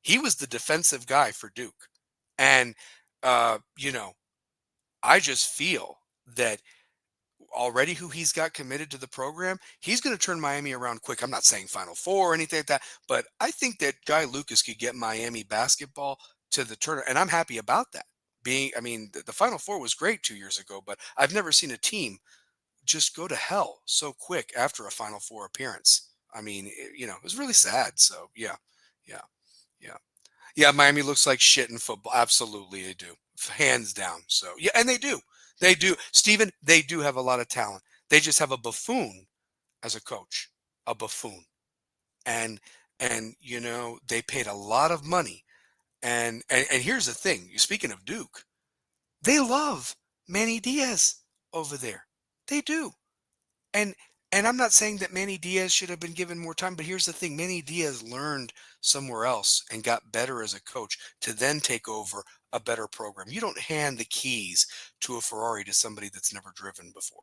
He was the defensive guy for Duke. And, uh, you know, I just feel that already who he's got committed to the program, he's going to turn Miami around quick. I'm not saying Final Four or anything like that, but I think that Guy Lucas could get Miami basketball to the tournament, and I'm happy about that. I mean, the Final Four was great 2 years ago, but I've never seen a team just go to hell so quick after a Final Four appearance. I mean, it was really sad. So yeah, yeah, yeah. Yeah, Miami looks like shit in football. Absolutely, they do. Hands down. So, yeah, and they do. They do. Steven, they do have a lot of talent. They just have a buffoon as a coach, a buffoon. And they paid a lot of money. And here's the thing. Speaking of Duke, they love Manny Diaz over there. They do. And and I'm not saying that Manny Diaz should have been given more time, but here's the thing. Manny Diaz learned somewhere else and got better as a coach to then take over a better program. You don't hand the keys to a Ferrari to somebody that's never driven before.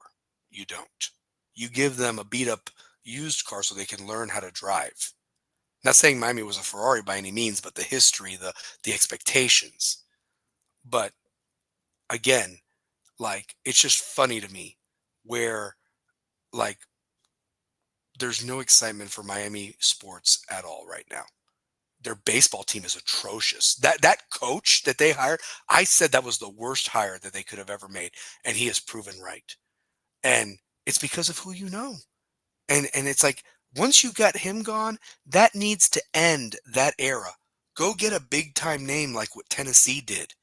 You don't. You give them a beat up used car so they can learn how to drive. Not saying Miami was a Ferrari by any means, but the history, the expectations. But again, like, it's just funny to me where, like, there's no excitement for Miami sports at all right now. Their baseball team is atrocious. That coach that they hired, I said that was the worst hire that they could have ever made, and he has proven right. And it's because of who you know. And it's like, once you got him gone, that needs to end that era Go get a big time name like what Tennessee did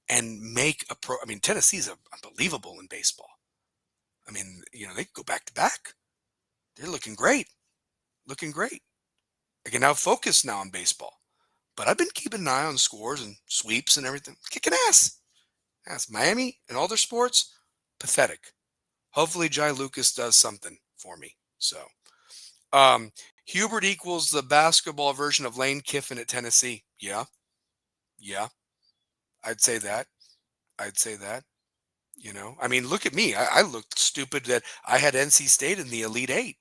and make a pro. I mean, Tennessee's unbelievable in baseball. I mean, they could go back to back. They're looking great, looking great. I can now focus now on baseball, but I've been keeping an eye on scores and sweeps and everything. Kicking ass. Miami and all their sports, pathetic. Hopefully, Jai Lucas does something for me. So, um, Hubert equals the basketball version of Lane Kiffin at Tennessee. Yeah, yeah, I'd say that. I'd say that. I mean, look at me. I looked stupid that I had NC State in the Elite Eight,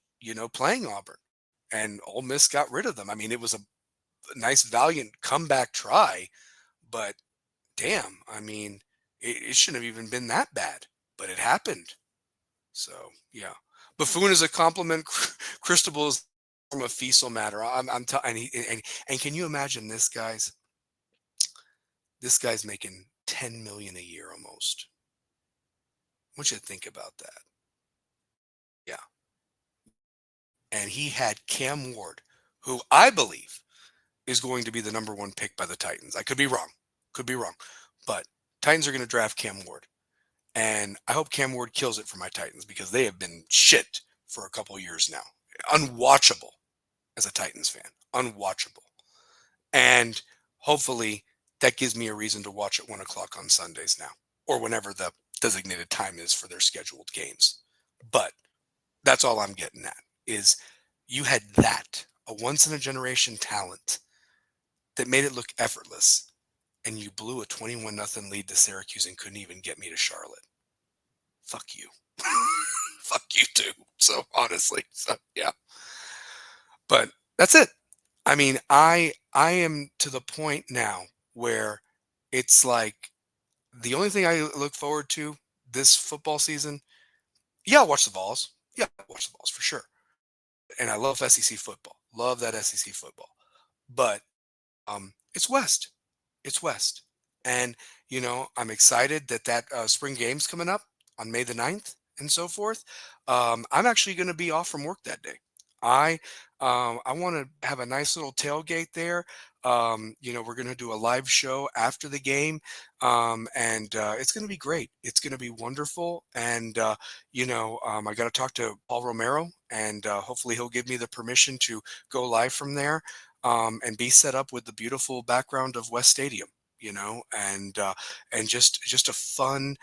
playing Auburn, and Ole Miss got rid of them. I mean, it was a nice, valiant comeback try, but damn, I mean, it shouldn't have even been that bad, but it happened. So yeah, buffoon is a compliment. Cristobal is from a fecal matter. I'm telling, and can you imagine this, guys? This guy's making 10 million a year almost. I want you to think about that. Yeah, and he had Cam Ward, who I believe is going to be the number one pick by the Titans. I could be wrong, but Titans are going to draft Cam Ward, and I hope Cam Ward kills it for my Titans because they have been shit for a couple years now, unwatchable as a Titans fan, unwatchable, and hopefully that gives me a reason to watch at 1 o'clock on Sundays now, or whenever the designated time is for their scheduled games. But that's all I'm getting at is you had that, a once in a generation talent that made it look effortless, and you blew a 21-0 lead to Syracuse and couldn't even get me to Charlotte. Fuck you. Fuck you too. So honestly, so yeah. But that's it. I mean, I am to the point now where it's like the only thing I look forward to this football season. Yeah, I'll watch the Vols. Yeah, I'll watch the Vols for sure. And I love SEC football. Love that SEC football. But it's West. It's West. And, I'm excited that spring game's coming up on May the 9th and so forth. I'm actually going to be off from work that day. I I want to have a nice little tailgate there. We're going to do a live show after the game, and it's going to be great. It's going to be wonderful. And I got to talk to Paul Romero, and hopefully he'll give me the permission to go live from there, and be set up with the beautiful background of West Stadium, and just a fun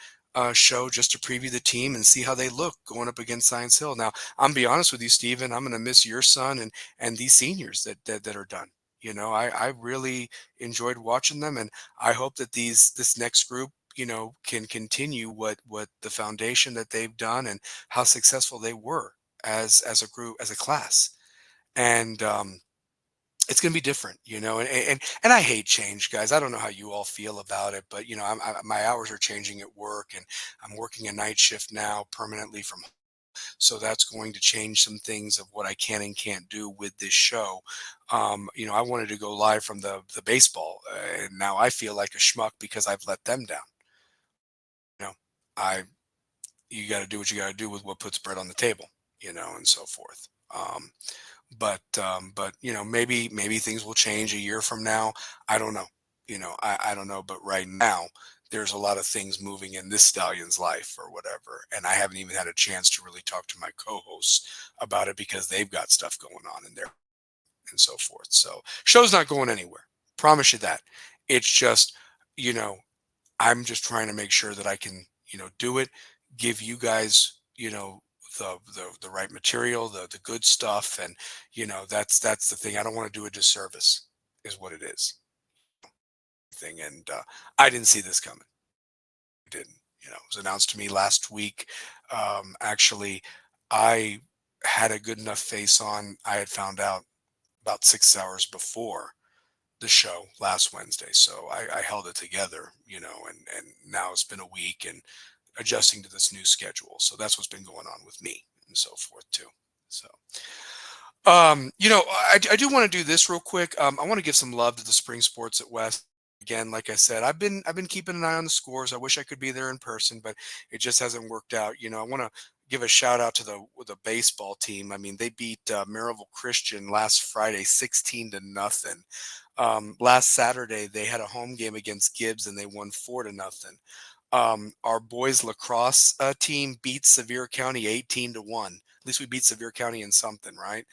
show just to preview the team and see how they look going up against Science Hill. Now, I'm gonna be honest with you, Steven, I'm going to miss your son and these seniors that are done. I really enjoyed watching them, and I hope that this next group can continue what the foundation that they've done and how successful they were as a group, as a class. And it's going to be different, and I hate change, guys. I don't know how you all feel about it, but my hours are changing at work, and I'm working a night shift now permanently from home. So that's going to change some things of what I can and can't do with this show. I wanted to go live from the baseball, and now I feel like a schmuck because I've let them down. You know, I you got to do what you got to do with what puts bread on the table, and so forth. But maybe things will change a year from now. I don't know. I don't know. But right now, there's a lot of things moving in this stallion's life or whatever, and I haven't even had a chance to really talk to my co-hosts about it because they've got stuff going on in there and so forth. So show's not going anywhere. Promise you that. It's just, you know, I'm just trying to make sure that I can, do it, give you guys, the right material, the good stuff, and that's the thing. I don't want to do a disservice, is what it is. Thing, and I didn't see this coming. I didn't. It was announced to me last week. Actually, I had a good enough face on. I had found out about 6 hours before the show last Wednesday. So I held it together, and now it's been a week and adjusting to this new schedule. So that's what's been going on with me and so forth too. So, I do want to do this real quick. I want to give some love to the spring sports at West. Again, like I said, I've been keeping an eye on the scores. I wish I could be there in person, but it just hasn't worked out. I want to give a shout out to the baseball team. I mean, they beat Maryville Christian last Friday, 16-0. Last Saturday they had a home game against Gibbs and they won 4-0. Our boys lacrosse team beat Sevier County 18-1. At least we beat Sevier County in something, right?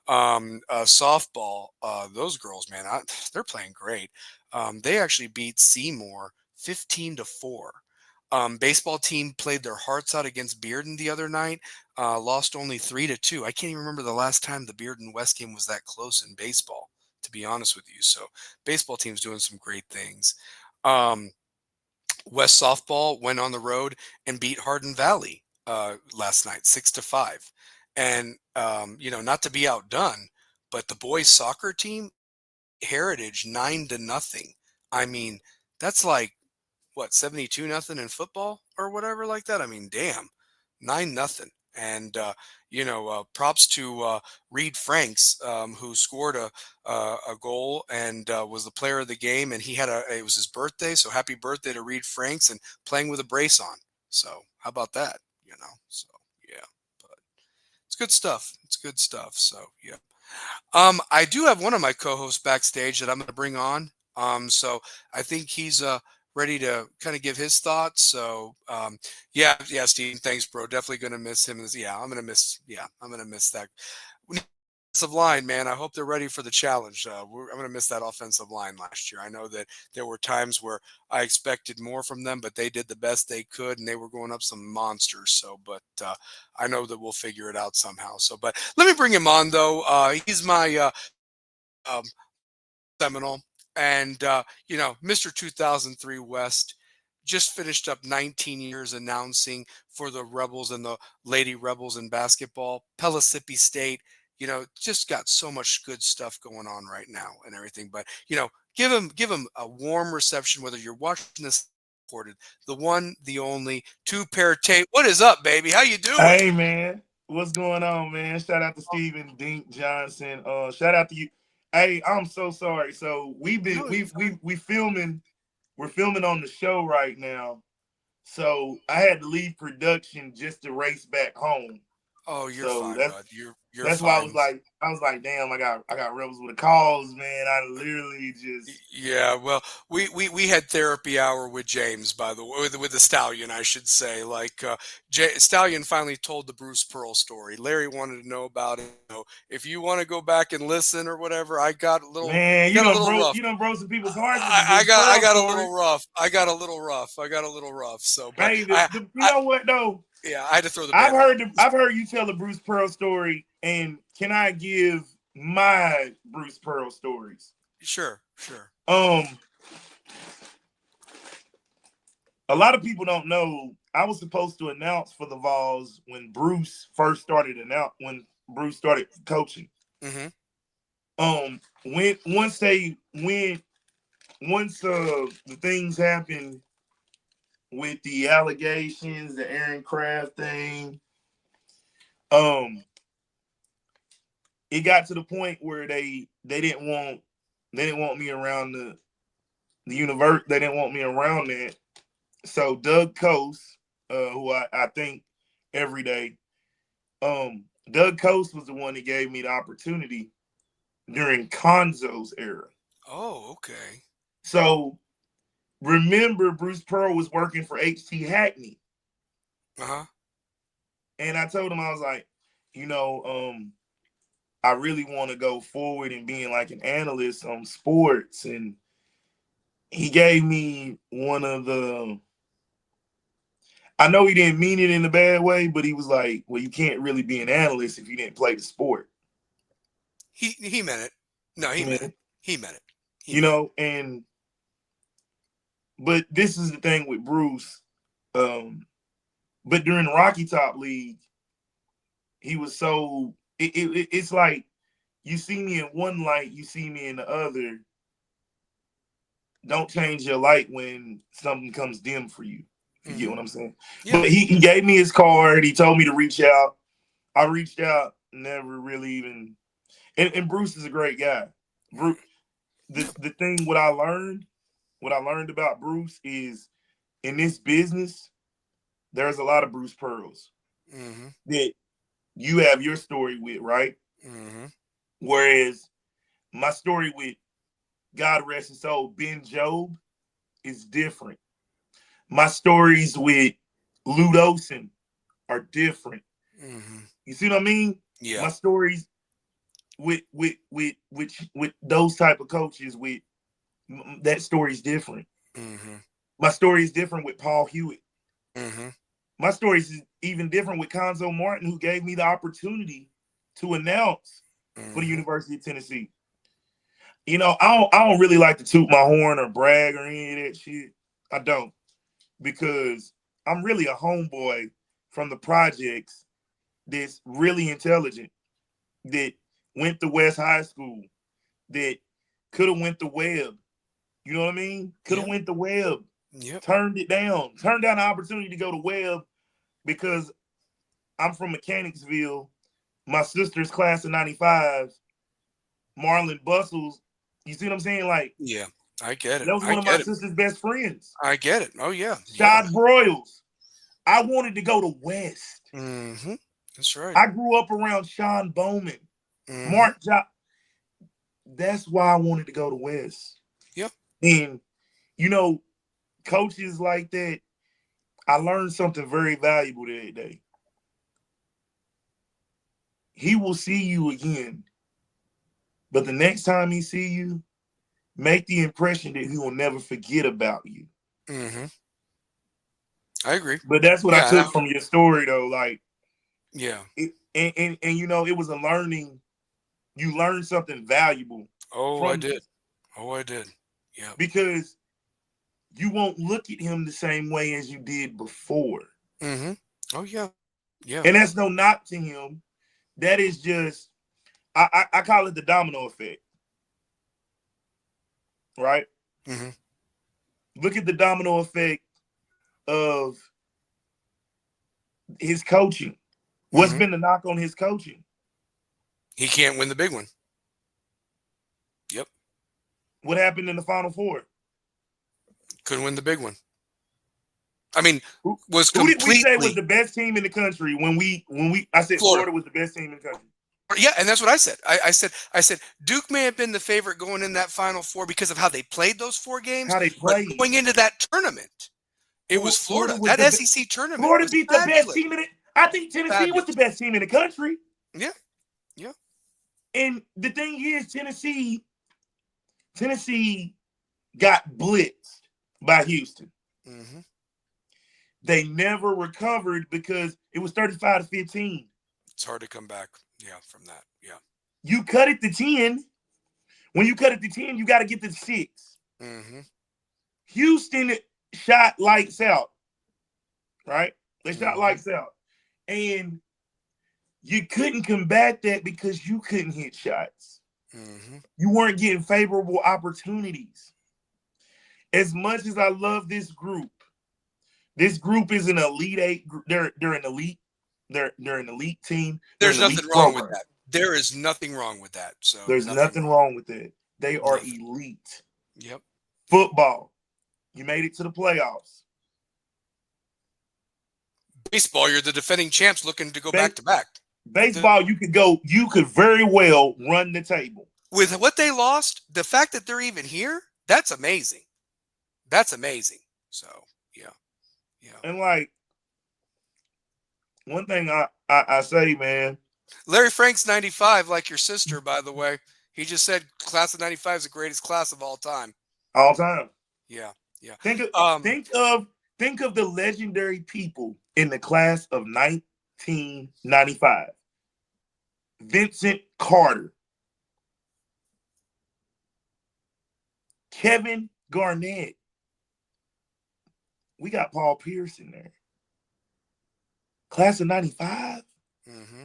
Softball, those girls, man, they're playing great. They actually beat Seymour 15-4. Baseball team played their hearts out against Bearden the other night. Lost only 3-2. I can't even remember the last time the Bearden West game was that close in baseball, to be honest with you. So baseball team's doing some great things. West softball went on the road and beat Hardin Valley last night, 6-5. And not to be outdone, but the boys soccer team Heritage 9-0. I mean, that's like what, 72-0 in football or whatever like that. I mean, damn, 9-0. And props to Reed Franks, who scored a goal and was the player of the game. And it was his birthday, so happy birthday to Reed Franks, and playing with a brace on. So how about that? So yeah, but it's good stuff. It's good stuff. So yeah. I do have one of my co-hosts backstage that I'm going to bring on. So I think he's ready to kind of give his thoughts. So yeah, Steve, thanks, bro. Definitely going to miss him. I'm going to miss that. Offensive line, man. I hope they're ready for the challenge. I'm going to miss that offensive line last year. I know that there were times where I expected more from them, but they did the best they could, and they were going up some monsters. So, but I know that we'll figure it out somehow. So, but let me bring him on though. He's my um, Seminole, and Mr. 2003 West just finished up 19 years announcing for the Rebels and the Lady Rebels in basketball. Pellissippi State, just got so much good stuff going on right now and everything. But give him a warm reception, whether you're watching this recorded. The one, the only, two-pair tape. What is up, baby? How you doing? Hey man, what's going on, man? Shout out to Steven Dink Johnson. Shout out to you. Hey, I'm so sorry. So we've been No, you're fine. we filming. We're filming on the show right now. So I had to leave production just to race back home. Oh, you're So fine, bud. You're that's why fine. I was like, damn, I got Rebels with a cause, man. I literally just Yeah, well, we had therapy hour with James, by the way, with the Stallion, I should say. Like Stallion finally told the Bruce Pearl story. Larry wanted to know about it. If you want to go back and listen or whatever, man, got a little rough. you done broke some people's hearts with the I Bruce got I Pearl got a story. little rough. I got a little rough. I got a little rough. So, but Hey, you I know what though? yeah, I had to throw the Band-Aid on. I've heard you tell the Bruce Pearl story, and can I give my Bruce Pearl stories? Sure, sure. Um, a lot of people don't know I was supposed to announce for the Vols when Bruce first started when Bruce started coaching. Mm-hmm. When once the things happened with the allegations, the Aaron Kraft thing, um, it got to the point where they didn't want me around the universe. They didn't want me around that. So Doug Coase, who I think every day, Doug Coase was the one that gave me the opportunity during Conzo's era. Oh, okay. So remember, Bruce Pearl was working for HT Hackney, Uh-huh. and I told him I was like, you know, I really want to go forward and being like an analyst on sports, and he gave me one of the. I know he didn't mean it in a bad way, but he was like, "Well, you can't really be an analyst if you didn't play the sport." He meant it. No, he meant it. Man, He meant it. He you meant it. know, and but this is the thing with Bruce. But during Rocky Top League, he was so. It's like you see me in one light, you see me in the other. Don't change your light when something comes dim for you. If you get Mm-hmm. what I'm saying. Yeah. But he gave me his card. He told me to reach out. I reached out, never really even. And Bruce is a great guy. Bruce, Yeah. the thing what I learned about Bruce is in this business, there's a lot of Bruce Pearls Mm-hmm. that you have your story with, right? Mm-hmm. Whereas my story with God rest his soul, Ben Job, is different. My stories with Ludosin are different. Mm-hmm. You see what I mean? Yeah. My stories with those type of coaches with that story is different. Mm-hmm. My story is different with Paul Hewitt. Mm-hmm. My story is even different with Conzo Martin, who gave me the opportunity to announce for the Mm-hmm. University of Tennessee. I don't really like to toot my horn or brag or any of that shit. I don't, because I'm really a homeboy from the projects that's really intelligent, that went to West High School, that could have went to Webb. You know what I mean? Could have Yep. went to Webb, Yep. turned down the opportunity to go to Webb because I'm from Mechanicsville. My sister's class of '95, Marlon Bustles. You see what I'm saying? Like, Yeah. I get it. that was I one of my get it. sister's best friends. I get it. Oh yeah. Yeah, Shad man. Broyles. I wanted to go to West. Mm-hmm. That's right. I grew up around Sean Bowman, Mm-hmm. Mark Job. That's why I wanted to go to West. Yep. And, you know, coaches like that, I learned something very valuable that day. He will see you again, but the next time he see you, make the impression that he will never forget about you. Mm-hmm. I agree. But that's what I Yeah. took from your story, though. Like, Yeah. it was a learning. You learned something valuable Oh, I from did. this, Oh, I did. Yeah. because you won't look at him the same way as you did before. Mm-hmm. Oh yeah. Yeah. And that's no knock to him. That is just, I call it the domino effect, right? Mm-hmm. Look at the domino effect of his coaching. What's Mm-hmm. been the knock on his coaching? He can't win the big one. Yep. What happened in the Final Four? Couldn't win the big one. I mean, Who, was who did we say was completely the best team in the country when I said Florida. Florida was the best team in the country? Yeah, and that's what I said. I said Duke may have been the favorite going in that Final Four because of how they played those 4 games, How they but played. going into that tournament, it was Florida Florida. was That the SEC tournament Florida was beat the best fabulous. team in it. I think Tennessee was the Fabulous. best team in the country. Yeah. Yeah. And the thing is, Tennessee got blitzed by Houston. Mm-hmm. They never recovered because it was 35-15. It's hard to come back. Yeah, from that. Yeah. You cut it to 10. When you cut it to 10, you got to get to 6. Mm-hmm. Houston shot lights out, right? They shot Mm-hmm. lights out. And you couldn't combat that because you couldn't hit shots. Mm-hmm. You weren't getting favorable opportunities. As much as I love this group is an elite eight. They're an elite. They're an elite team. They're There's an nothing elite wrong with program. that. There is nothing wrong with that. So There's nothing nothing wrong. wrong with that. They are Nothing. elite. Yep. Football, you made it to the playoffs. Baseball, you're the defending champs looking to go back to back. Baseball, you could very well run the table. With what they lost, the fact that they're even here, that's amazing. That's amazing. So, yeah. Yeah. And like, one thing I say, man, Larry Frank's 95, like your sister, by the way. He just said class of 95 is the greatest class of all time. all time. Yeah. Yeah. Think of Um, think of think of the legendary people in the class of 1995. Vincent Carter, Kevin Garnett. We got Paul Pierce in there. Class of 95. mm-hmm.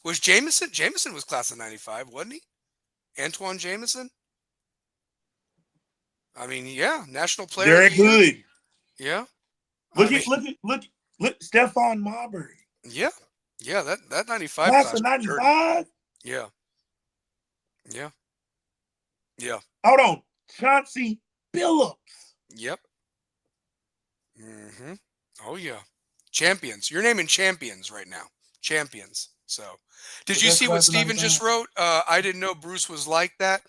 Was Jameson? Jameson was class of 95, wasn't he? Antoine Jameson? I mean, yeah, National Player of the Derek Year. Hood. Yeah. I Look mean, at look Stephon Marbury. yeah. Yeah, that 95 Class class of was dirty. 95. Yeah. Yeah. Yeah. Hold on. Chauncey Billups. Yep. Mm-hmm. Oh yeah. Champions. You're naming champions right now. Champions. So, did But you that's see what class of Steven 95. just wrote? I didn't know Bruce was like that.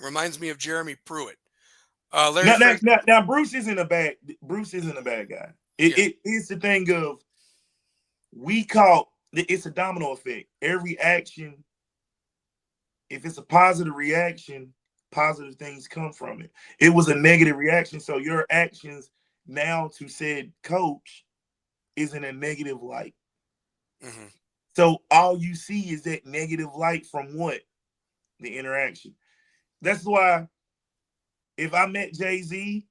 Reminds me of Jeremy Pruitt. Now, Larry now, Frank. now, now Bruce isn't a bad guy. Yeah. It's the thing of it's a domino effect. Every action, if it's a positive reaction, positive things come from it. It was a negative reaction, so your actions now to said coach is in a negative light. Mm-hmm. So all you see is that negative light from what? The interaction. That's why if I met Jay-Z,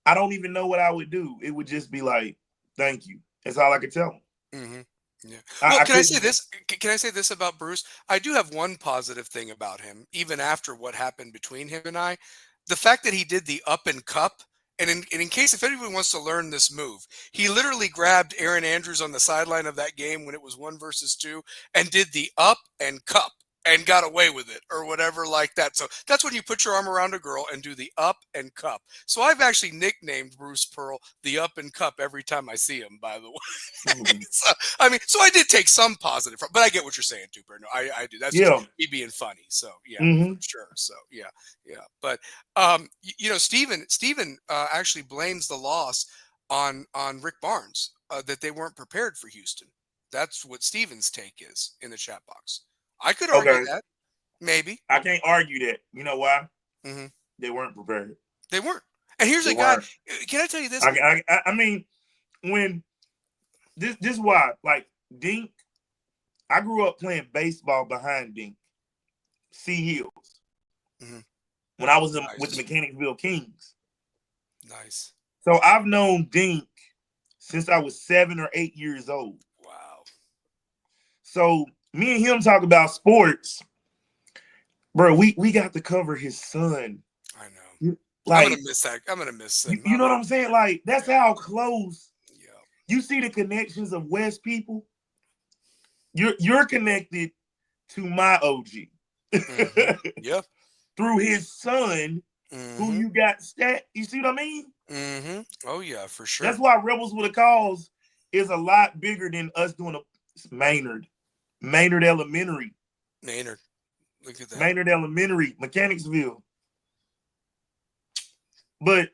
I don't even know what I would do. It would just be like, thank you. That's all I could tell him. Mm-hmm. Yeah. Well, I can I say couldn't. this? Can I say this about Bruce? I do have one positive thing about him, even after what happened between him and I. The fact that he did the up and cup, and in case if anyone wants to learn this move, he literally grabbed Aaron Andrews on the sideline of that game when it was 1 versus 2 and did the up and cup and got away with it or whatever like that. So that's when you put your arm around a girl and do the up and cup. So I've actually nicknamed Bruce Pearl the up and cup every time I see him, by the way. Mhm. So, I mean, so I did take some positive from, but I get what you're saying too, Bruno. I do. That's just Yeah. me being funny. So yeah, Mm-hmm. for sure. So yeah. But Steven actually blames the loss on Rick Barnes that they weren't prepared for Houston. That's what Steven's take is in the chat box. I could argue Okay. that maybe. I can't argue that. You know why? Hmm. They weren't prepared. They weren't. And here's They a guy. weren't. Can I tell you this? I mean, when this is why, like Dink, I grew up playing baseball behind Dink, C Hills, Hmm. when I was with the Nice, Mechanicsville Kings. nice. So I've known Dink since I was 7 or 8 years old. Wow. So me and him talk about sports, bro. We got to cover his son. I know. I'm gonna Like, miss that. I'm gonna miss him. you know what I'm saying? Like, that's Yeah. how close Yeah. you see the connections of West people. You're connected to my OG Hmm. Yeah. through his son, who Hmm. you got stat. You see what I mean? Hmm. Oh yeah, for That's sure. why Rebels with a Cause is a lot bigger than us doing a Maynard Elementary, Maynard, look at that. Maynard Elementary, Mechanicsville. But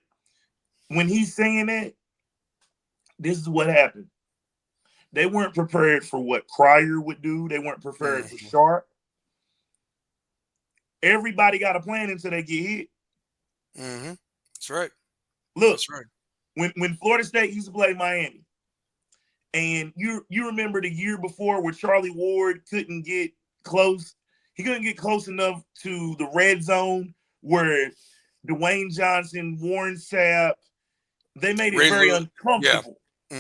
when he's saying that, this is what happened. They weren't prepared for what Cryer would do. They weren't prepared for Hmm. Sharp. Everybody got a plan until they get hit. Hmm. That's right. Look, That's right. when Florida State used to play Miami, and you remember the year before where Charlie Ward couldn't get close. He couldn't get close enough to the red zone where Dwayne Johnson, Warren Sapp, they made it Ray very Lewis. Yeah. uncomfortable for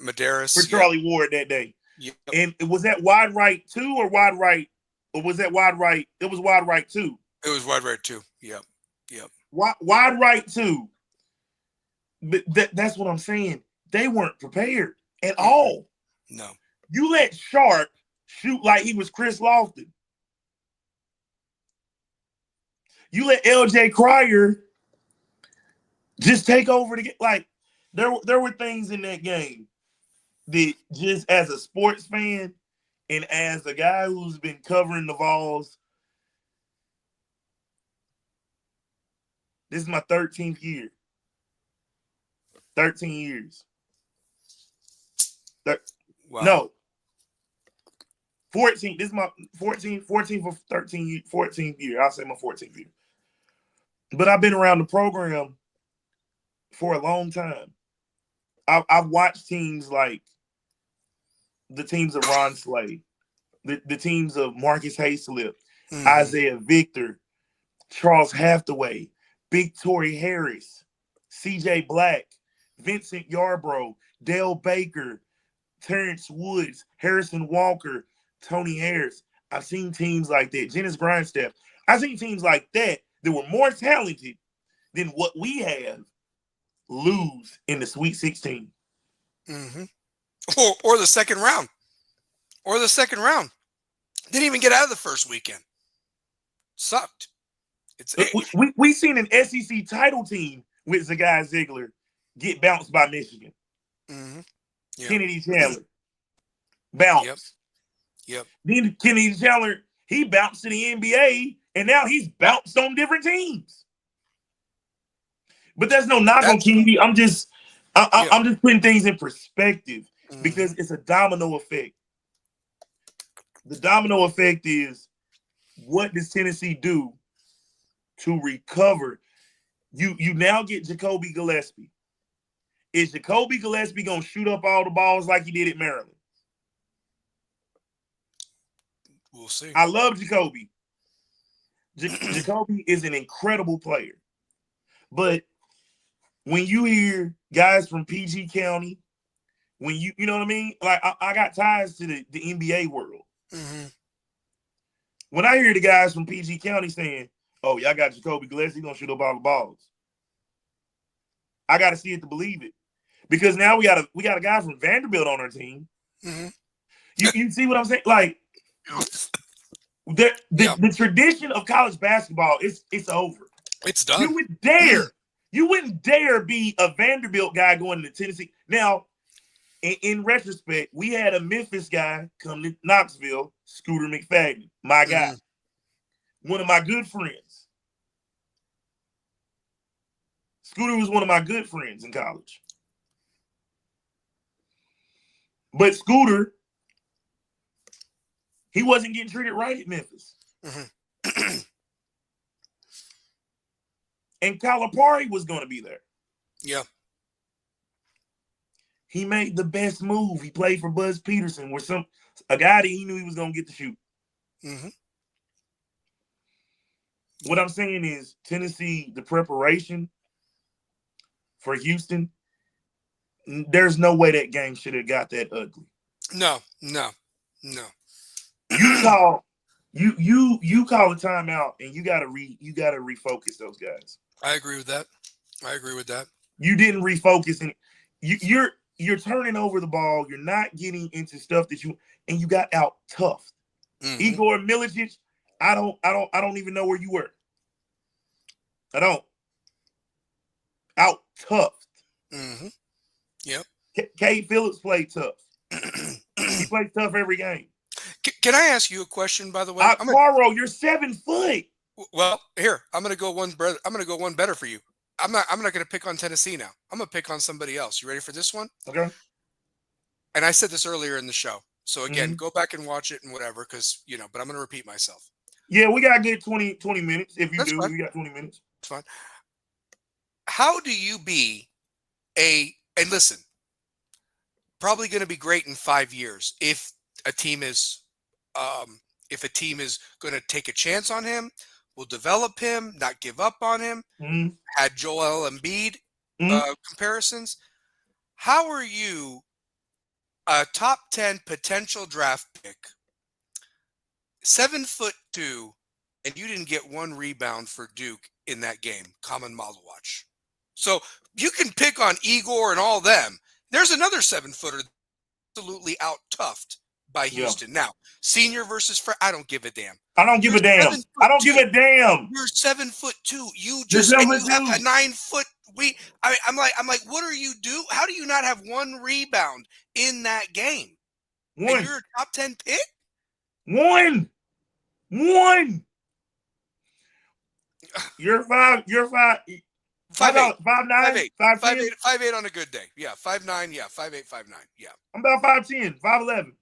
Madaris. Yep. Charlie Ward that day. Yep. And was that wide right 2 or wide right? Or was that wide right? It was wide right 2. It was wide right too. Yep. Yep. Wide right 2. But that's what I'm saying. They weren't prepared at Mm-mm. all. No. You let Sharp shoot like he was Chris Lofton. You let LJ Cryer just take over the game. Like, there were things in that game that, just as a sports fan and as a guy who's been covering the Vols, this is my 13th year. 13 years. Wow. No. 14. This is my 14 for 13, 14th year. I'll say my 14th year. But I've been around the program for a long time. I've watched teams like the teams of Ron Slade, the teams of Marcus Hayslip, Hmm. Isaiah Victor, Charles Hathaway, Big Torrey Harris, CJ Black, Vincent Yarbrough, Dale Baker, Terrence Woods, Harrison Walker, Tony Harris. I've seen teams like that, Dennis Grindstaff. I've seen teams like that were more talented than what we have lose in the Sweet 16. Hmm. Or the second round. Or the second round. Didn't even get out of the first weekend. Sucked. It's We seen an SEC title team with Zagai Ziegler get bounced by Michigan. hmm. Yep. Kennedy Chandler Yep. bounced. Yep. Then Kennedy Chandler, he bounced to the NBA And now he's bounced on different teams. But there's no knock on King. I'm just putting things in perspective because it's a domino effect. The domino effect is, what does Tennessee do to recover? You now get Jacoby Gillespie. Is Jacoby Gillespie gonna shoot up all the balls like he did at Maryland? We'll see. I love Jacoby. Jacoby is an incredible player. But when you hear guys from PG County, when you know what I mean? Like, I got ties to the NBA world. When I hear the guys from PG County saying, oh, y'all got Jacoby Gillespie gonna shoot up all the balls, I gotta see it to believe it. Because now we got a guy from Vanderbilt on our team. You see what I'm saying? Like, the tradition of college basketball it's over. It's done. You wouldn't dare be a Vanderbilt guy going to Tennessee. Now, in retrospect, we had a Memphis guy come to Knoxville, Scooter McFadden, my guy, one of my good friends. Scooter was one of my good friends in college. But Scooter, he wasn't getting treated right at Memphis. And Calipari was going to be there. Yeah. He made the best move. He played for Buzz Peterson, where a guy that he knew he was going to get to shoot. What I'm saying is, Tennessee, the preparation for Houston, there's no way that game should have got that ugly. No. You call a timeout, and you gotta refocus those guys. I agree with that. You didn't refocus, and you're turning over the ball. You're not getting into stuff and you got out tough. Igor Milicic, I don't even know where you were. I don't. Out tough. Yep. Cade Phillips played tough. He plays tough every game. Can I ask you a question, by the way? Morrow, you're 7 foot. Well, here, I'm gonna go one better for you. I'm not gonna pick on Tennessee now. I'm gonna pick on somebody else. You ready for this one? Okay. And I said this earlier in the show. So again, go back and watch it and whatever, because but I'm gonna repeat myself. Yeah, we gotta get 20 minutes. If you That's do, fine. we got 20 minutes. It's fine. How do you be and listen, probably gonna be great in 5 years if a team is going to take a chance on him, will develop him, not give up on him. Had Joel Embiid comparisons. How are you a top 10 potential draft pick, 7'2", and you didn't get one rebound for Duke in that game? Common Malawach. So you can pick on Igor and all them. There's another 7-footer absolutely out toughed by Houston. Now, senior versus I don't give a damn. I don't give a damn. I don't give a damn. You're 7'2". You just and you have a 9 foot. I'm like, what are you do? How do you not have one rebound in that game? One. And you're a top 10 pick. One. You're 5. 5'9", 5'8", on a good day. Yeah, 5'9". Yeah, 5'8", 5'9". Yeah. I'm about 5'10", 5'11".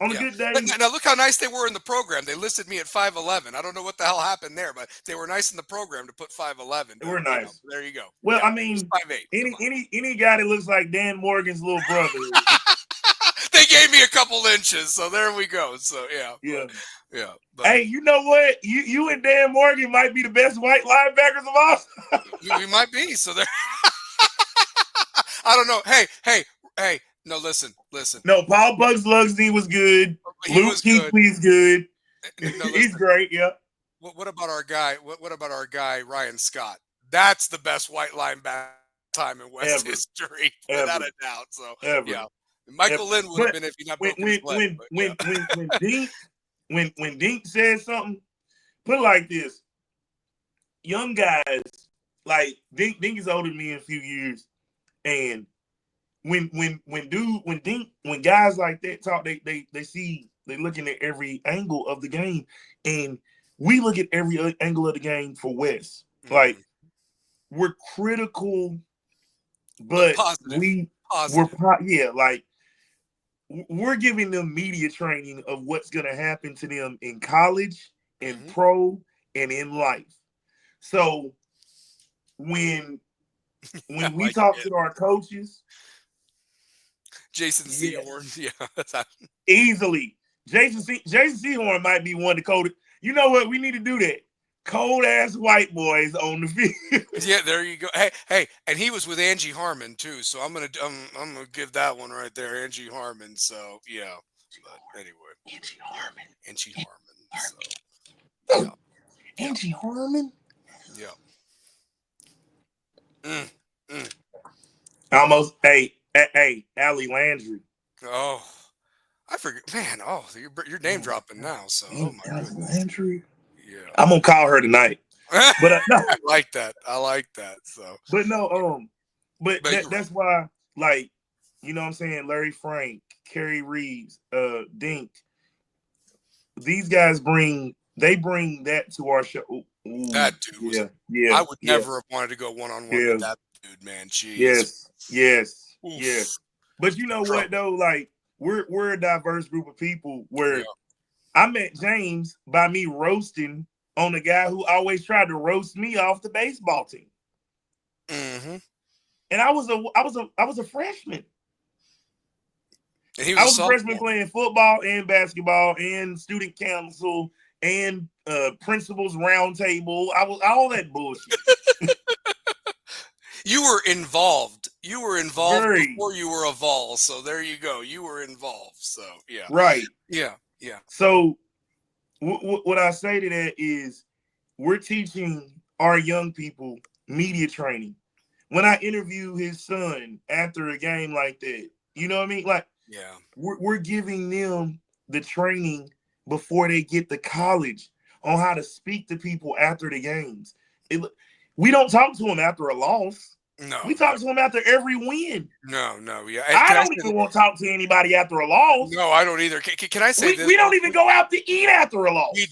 On a good day. Now look how nice they were in the program. They listed me at 5'11". I don't know what the hell happened there, but they were nice in the program to put 5'11". They were nice. There you go. Well, I mean, 5'8". Any guy that looks like Dan Morgan's little brother. They gave me a couple inches, so there we go. So yeah. But, hey, you know what? You and Dan Morgan might be the best white linebackers of all. We might be. So there. I don't know. Hey. No, listen. No, Paul Bugslugsy was good. Luke Kuechly's good. No, he's great. Yeah. What about our guy? What about our guy Ryan Scott? That's the best white linebacker time in West history, without a doubt. So yeah, Michael Lynn would have been if he not broken his leg. When Dink says something, put it like this: young guys like Dink is older than me in a few years, and when guys like that talk, they see, they looking at every angle of the game, and we look at every angle of the game for Wes. Like, we're critical, but positive. like we're giving them media training of what's going to happen to them in college, in pro, and in life. So when we talk to our coaches, Jason Sehorn, yeah, easily Jason Sehorn might be one to code it. You know what? We need to do that. Cold ass white boys on the field. Yeah, there you go. Hey, and he was with Angie Harmon too, so I'm gonna give that one right there, Angie Harmon. So yeah, but anyway, Angie Harmon. So, yeah, Angie Harmon. Yeah. Almost. Hey, Allie Landry. Oh, I forget, man. Oh, you're name dropping now. So, oh my Allie goodness. Landry. Yeah, I'm gonna call her tonight. But no, I like that. So, but no, but but that's why, like, you know what I'm saying? Larry Frank, Kerry Reeves, Dink. These guys bring that to our show. Ooh, that dude was. yeah. I would never have wanted to go one-on-one with that dude, man. Jeez. Yes. But you know what though? Like, we're a diverse group of people. Where I met James by me roasting on the guy who always tried to roast me off the baseball team. And I was a freshman. And I was a freshman playing football and basketball and student council and principals roundtable. I was all that bullshit. You were involved. Very. Before you were evolved. So there you go. You were involved. So yeah. Right. Yeah. So what I say to that is, we're teaching our young people media training. When I interview his son after a game like that, you know what I mean? Like, we're giving them the training before they get to college on how to speak to people after the games. We don't talk to them after a loss. No, we talk to them after every win. No, yeah. I don't even want to talk to anybody after a loss. No, I don't either. Can I say this? We don't even go out to eat after a loss. We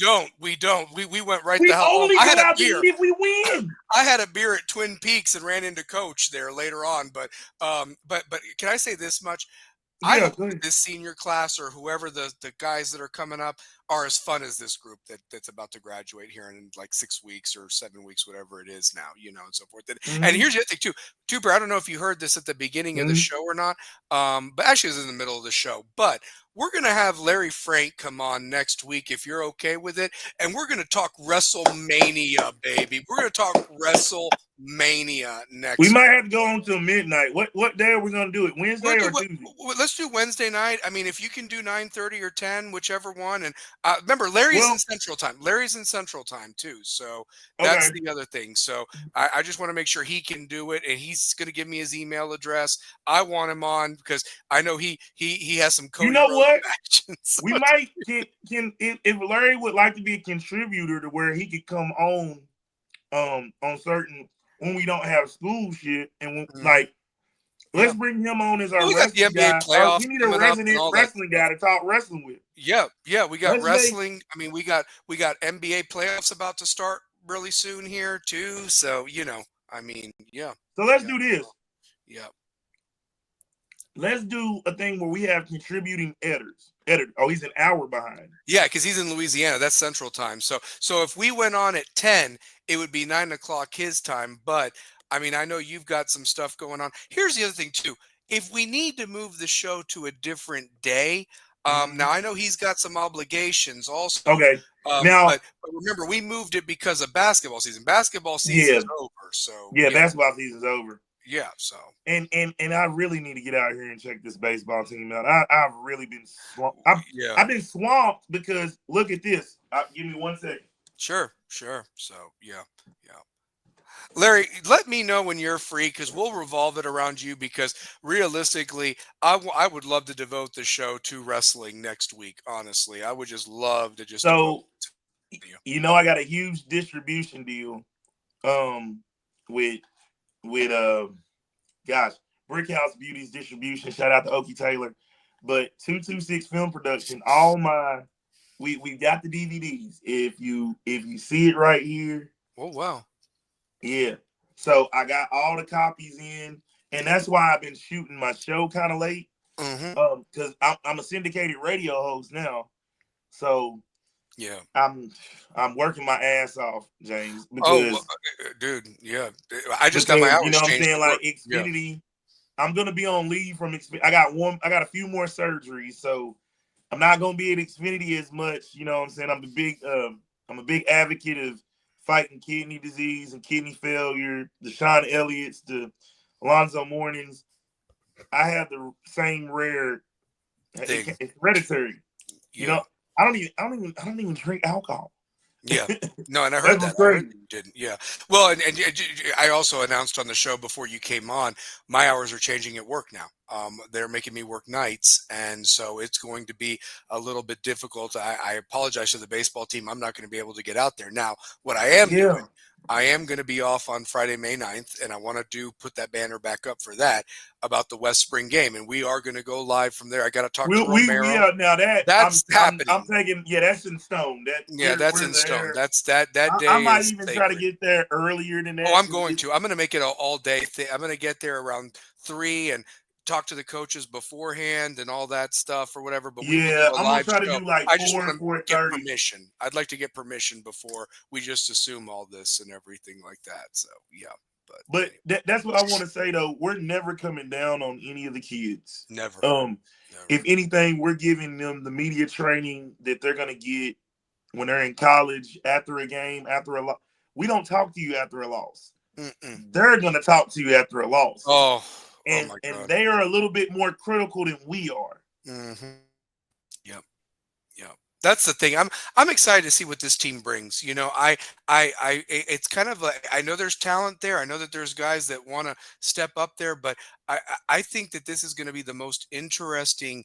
don't. We went right the hell home. We only go out to eat if we win. I had a beer at Twin Peaks and ran into Coach there later on. But can I say this much? I hope that this senior class or whoever the guys that are coming up are as fun as this group that's about to graduate here in like 6 weeks or 7 weeks, whatever it is now, and so forth. And here's the other thing too, Tuber, I don't know if you heard this at the beginning of the show or not, but actually it was in the middle of the show. But we're going to have Larry Frank come on next week if you're okay with it. And we're going to talk Wrestlemania, baby. We're going to talk Wrestlemania next week. We might have to go on till midnight. What day are we going to do it? Wednesday or Tuesday? Let's do Wednesday night. I mean, if you can do 9:30 or 10, whichever one. And remember, Larry's in Central Time. Larry's in Central Time too. So that's the other thing. So I just want to make sure he can do it. And he's going to give me his email address. I want him on because I know he has some Cody. You know what? Actions. We might can if Larry would like to be a contributor to where he could come on certain when we don't have school shit and when, let's bring him on as our wrestling guy. We need a resident wrestling guy to talk wrestling with. Yeah, we got wrestling. I mean, we got NBA playoffs about to start really soon here too. So I mean, yeah. So let's do this. Yeah. Let's do a thing where we have contributing editors. Oh, he's an hour behind. Yeah, because he's in Louisiana. That's Central Time. So if we went on at 10, it would be 9 o'clock his time. But I mean, I know you've got some stuff going on. Here's the other thing too. If we need to move the show to a different day, now I know he's got some obligations also. Okay. But remember, we moved it because of basketball season. Basketball season is over. So basketball season's over. Yeah, so and I really need to get out here and check this baseball team out. I've really been swamped. I've been swamped because look at this. Give me 1 second. Sure. So yeah. Larry, let me know when you're free because we'll revolve it around you because realistically, I would love to devote the show to wrestling next week. Honestly, I would just love to just. So, I got a huge distribution deal, with Brick House Beauty's distribution. Shout out to Okie Taylor, but 226 Film Production. All my we got the DVDs. If you see it right here, Oh wow. yeah. So I got all the copies in, and that's why I've been shooting my show kind of late. Mm-hmm. Because I'm a syndicated radio host now, so Yeah. I'm working my ass off, James, Oh, well, dude. Yeah. I just got my because you know hours what I'm changed saying, at like work. Yeah. Xfinity. I'm gonna be on leave from Xfinity. I got a few more surgeries, so I'm not gonna be at Xfinity as much. You know what I'm saying? I'm a big advocate of fighting kidney disease and kidney failure. The Sean Elliott's, the Alonzo Mournings. I have the same rare. Thing. It's hereditary. You Yeah. know, I don't even drink alcohol. Yeah. No, and I heard That's that. what's I heard crazy. that you didn't. Yeah. Well, and I also announced on the show before you came on, my hours are changing at work now. They're making me work nights, and so it's going to be a little bit difficult. I apologize to the baseball team. I'm not going to be able to get out there. Now, what I am Yeah. doing, I am going to be off on Friday, May 9th, and I want to put that banner back up for that about the West Spring game, and we are going to go live from there. I got to talk to We Romero. are now that That's I'm happening. taking, yeah, that's in stone. That Yeah, that's we're in stone. there. That I day might is even try to sacred. get there earlier than Oh, that I'm because going it's, to. I'm going to make it an all day thing. I'm going to get there around 3 and talk to the coaches beforehand and all that stuff or whatever. But we will do yeah. a I'm gonna live try to show. do like I just 4 want and to get 4:30. permission. I'd like to get permission before we just assume all this and everything like that. So yeah, but But anyway, that's what I want to say though. We're never coming down on any of the kids. never, Um, if never. anything, we're giving them the media training that they're gonna get when they're in college, after a game, after a loss. We don't talk to you after a loss. Mm-mm. They're gonna talk to you after a loss, Oh, oh and my God. they are a little bit more critical than we are. Hmm. Yep. Yeah, that's the thing. I'm excited to see what this team brings. You know, it's kind of like I know there's talent there. I know that there's guys that want to step up there, but I think that this is going to be the most interesting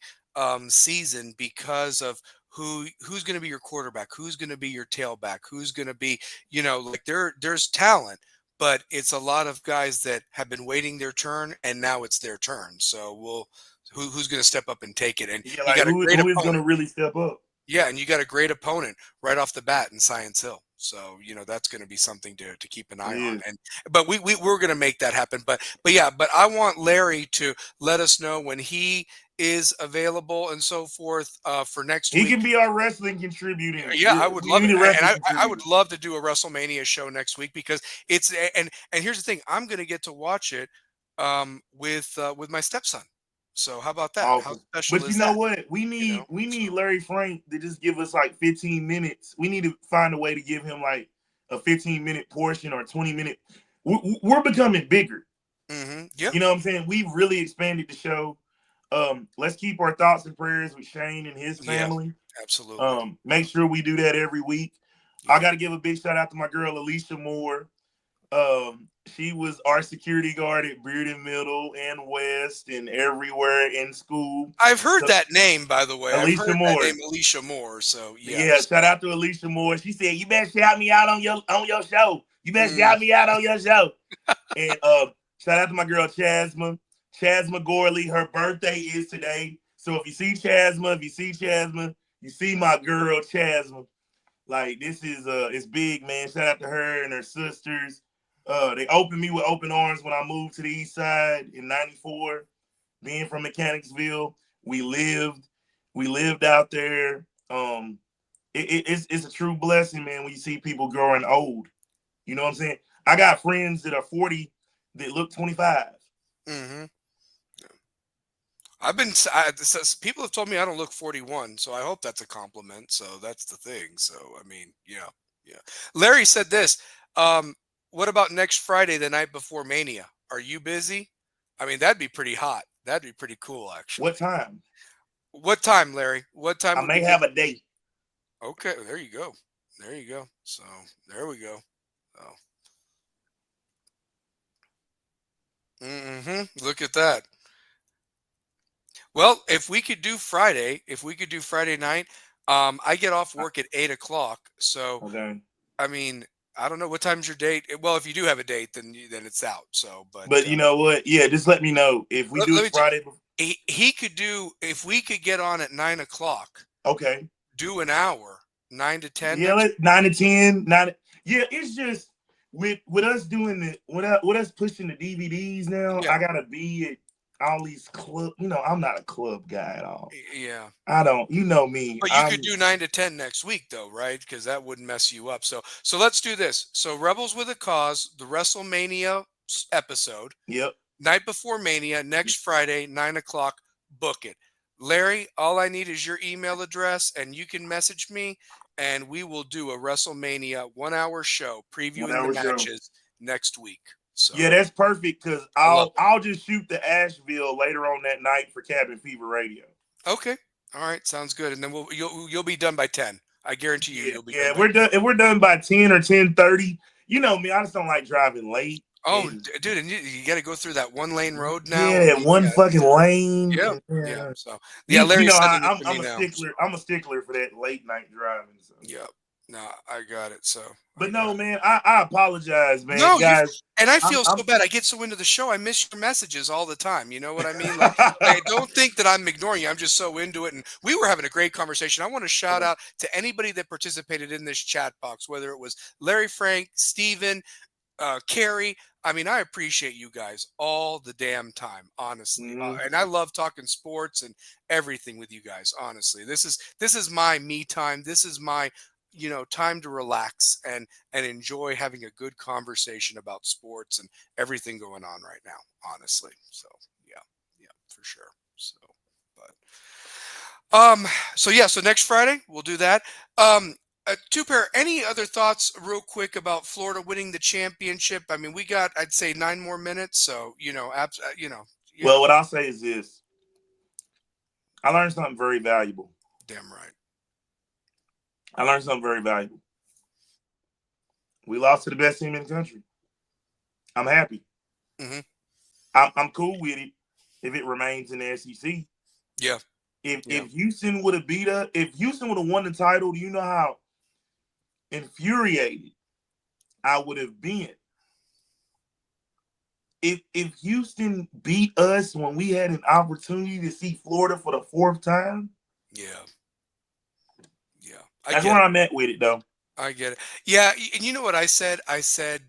season because of who's going to be your quarterback, who's going to be your tailback, who's going to be, like there's talent. But it's a lot of guys that have been waiting their turn, and now it's their turn. So who's going to step up and take it? And Yeah, you like got a great who is opponent. gonna really step up? Yeah, and you got a great opponent right off the bat in Science Hill. So, that's going to be something to keep an It eye on. is. And but we're going to make that happen. But yeah, but I want Larry to let us know when he is available and so forth for next He week. can be our wrestling contributing. Yeah, I would We love it, need a and wrestling I would contributor. love to do a WrestleMania show next week because and here's the thing, I'm going to get to watch it with my stepson. So how about that? How Awesome. special But you is know that? what? We So need Larry Frank to just give us like 15 minutes. We need to find a way to give him like a 15-minute portion or 20-minute. We're becoming bigger. yeah, You know what I'm saying? We've really expanded the show. Let's keep our thoughts and prayers with Shane and his yeah, family. absolutely. Make sure we do that every week. I Yep. got to give a big shout out to my girl Alicia Moore. She was our security guard at Bearden Middle and West and everywhere in school. I've heard So that name, by the way. I've Alicia heard that name, Moore. Alicia Moore. So yeah. Yeah, shout So out to Alicia Moore. She said, "You better shout me out on your show. You better mm, shout me out on your show." And shout out to my girl Chasma. Chasma Gorley. Her birthday is today. So if you see Chasma, you see my girl Chasma. Like this is it's big, man. Shout out to her and her sisters. They opened me with open arms when I moved to the east side in '94. Being from Mechanicsville, we lived out there. It's a true blessing, man, when you see people growing old. You know what I'm saying? I got friends that are 40 that look 25. hmm people have told me I don't look 41, so I hope that's a compliment. So that's the thing. So I mean, yeah, yeah. Larry said this. Um, what about next Friday, the night before Mania? Are you busy? I mean, that'd be pretty hot. That'd be pretty cool, What actually. time? What time, Larry? What time I would be may good have for a you? date. Okay, there you go. There you go. So there we go. So, look at that. Well, if we could do Friday night, I get off work at 8 o'clock. So, Okay. I mean, I don't know what time's your date. Well, if you do have a date, then it's out. So, but But you know what? Yeah, just let me know if we do let it me. Friday. He could do if we could get on at 9 o'clock. Okay. do an hour, 9 to 10 Yeah, next. 9 to 10, 9. Yeah, it's just with us doing the with us pushing the DVDs now. Yeah, I gotta be at all these club. I'm not a club guy at all. yeah. I don't. You know me. But you could do 9 to 10 next week though, right? Because that wouldn't mess you up. So let's do this. So Rebels with a Cause, the WrestleMania episode, Yep. night before Mania, next Friday, 9 o'clock. Book it. Larry, all I need is your email address and you can message me and we will do a WrestleMania 1 hour show previewing the 1 hour show. matches next week. So Yeah, that's perfect because I love I'll just shoot to Asheville later on that night for Cabin Fever Radio. it. Okay. All right. Sounds good. And then you'll be done by 10. I guarantee you, Yeah, you'll be yeah. done by We're 10. done. If we're done by 10 or 10:30, you know me. I just don't like driving late. Oh, And dude, and you got to go through that one lane road now. yeah, that one Yeah, fucking lane. yeah, And, yeah. So, yeah, you Larry's know, sending it to I'm me a now. So, stickler. I'm a stickler for that late night driving. So. yeah, no, I got it. So, I But got no, it. man, I apologize, man, No, you guys. and I I'm, feel so I'm bad. I get so into the show, I miss your messages all the time. You know what I mean? Like don't think that I'm ignoring you. I'm just so into it. And we were having a great conversation. I want to shout out to anybody that participated in this chat box, whether it was Larry, Frank, Steven, Carrie. I mean, I appreciate you guys all the damn time, honestly. And I love talking sports and everything with you guys. Honestly, this is my me time. This is my time to relax and enjoy having a good conversation about sports and everything going on right now. Honestly, so yeah, yeah, for sure. So, but so yeah, so next Friday we'll do that. Two pair. Any other thoughts, real quick, about Florida winning the championship? I mean, we got, I'd say, 9 more minutes. So yeah. Well, what I'll say is this: I learned something very valuable. Damn right. I learned something very valuable. We lost to the best team in the country. I'm happy. Mm-hmm. I'm cool with it if it remains in the SEC. Yeah. If Houston would have beat us, if Houston would have won the title, do you know how infuriated I would have been? If Houston beat us when we had an opportunity to see Florida for the fourth time, yeah, yeah, that's where I'm at with it, though. I get it. Yeah, and you know what I said? I said,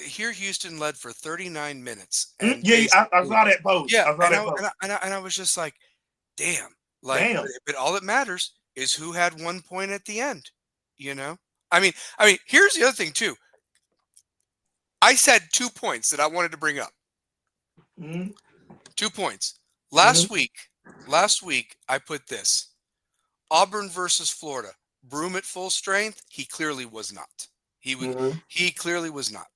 here Houston led for 39 minutes, and Yeah, I saw that post. yeah, I saw that post. and I was just like, damn, like, Damn. but all that matters is who had 1 point at the end. You know, I mean, here's the other thing too. I said 2 points that I wanted to bring up. Mm-hmm. 2 points. Last week, I put this: Auburn versus Florida. Broom at full strength. He clearly was not. He clearly was not.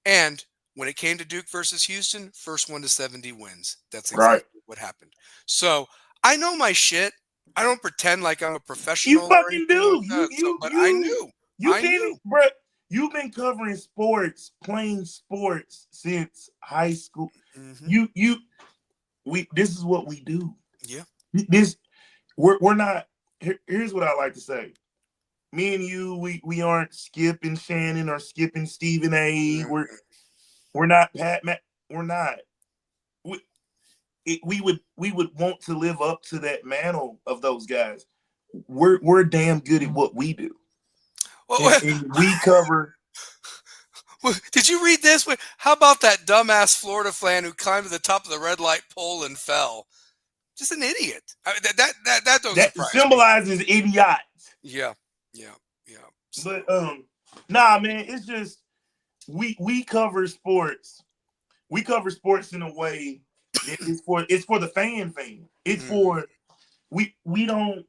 And when it came to Duke versus Houston, first 1 to 70 wins. That's exactly what happened. So I know my shit. I don't pretend like I'm a professional You or fucking anything like do. that. But I knew. You've been, bro. You've been covering sports, playing sports since high school. Mm-hmm. This is what we do. Yeah. We're not. Here's what I like to say. Me and you, we aren't Skip and Shannon or Skip and Stephen A. We're not Pat. We're not. We would want to live up to that mantle of those guys. We're damn good at what we do. And we cover. Did you read this? How about that dumbass Florida fan who climbed to the top of the red light pole and fell? Just an idiot. I mean, that don't surprise symbolizes me. idiot. Yeah. So. But nah, man, it's just we cover sports. We cover sports in a way that it's for the fan. It's for we don't.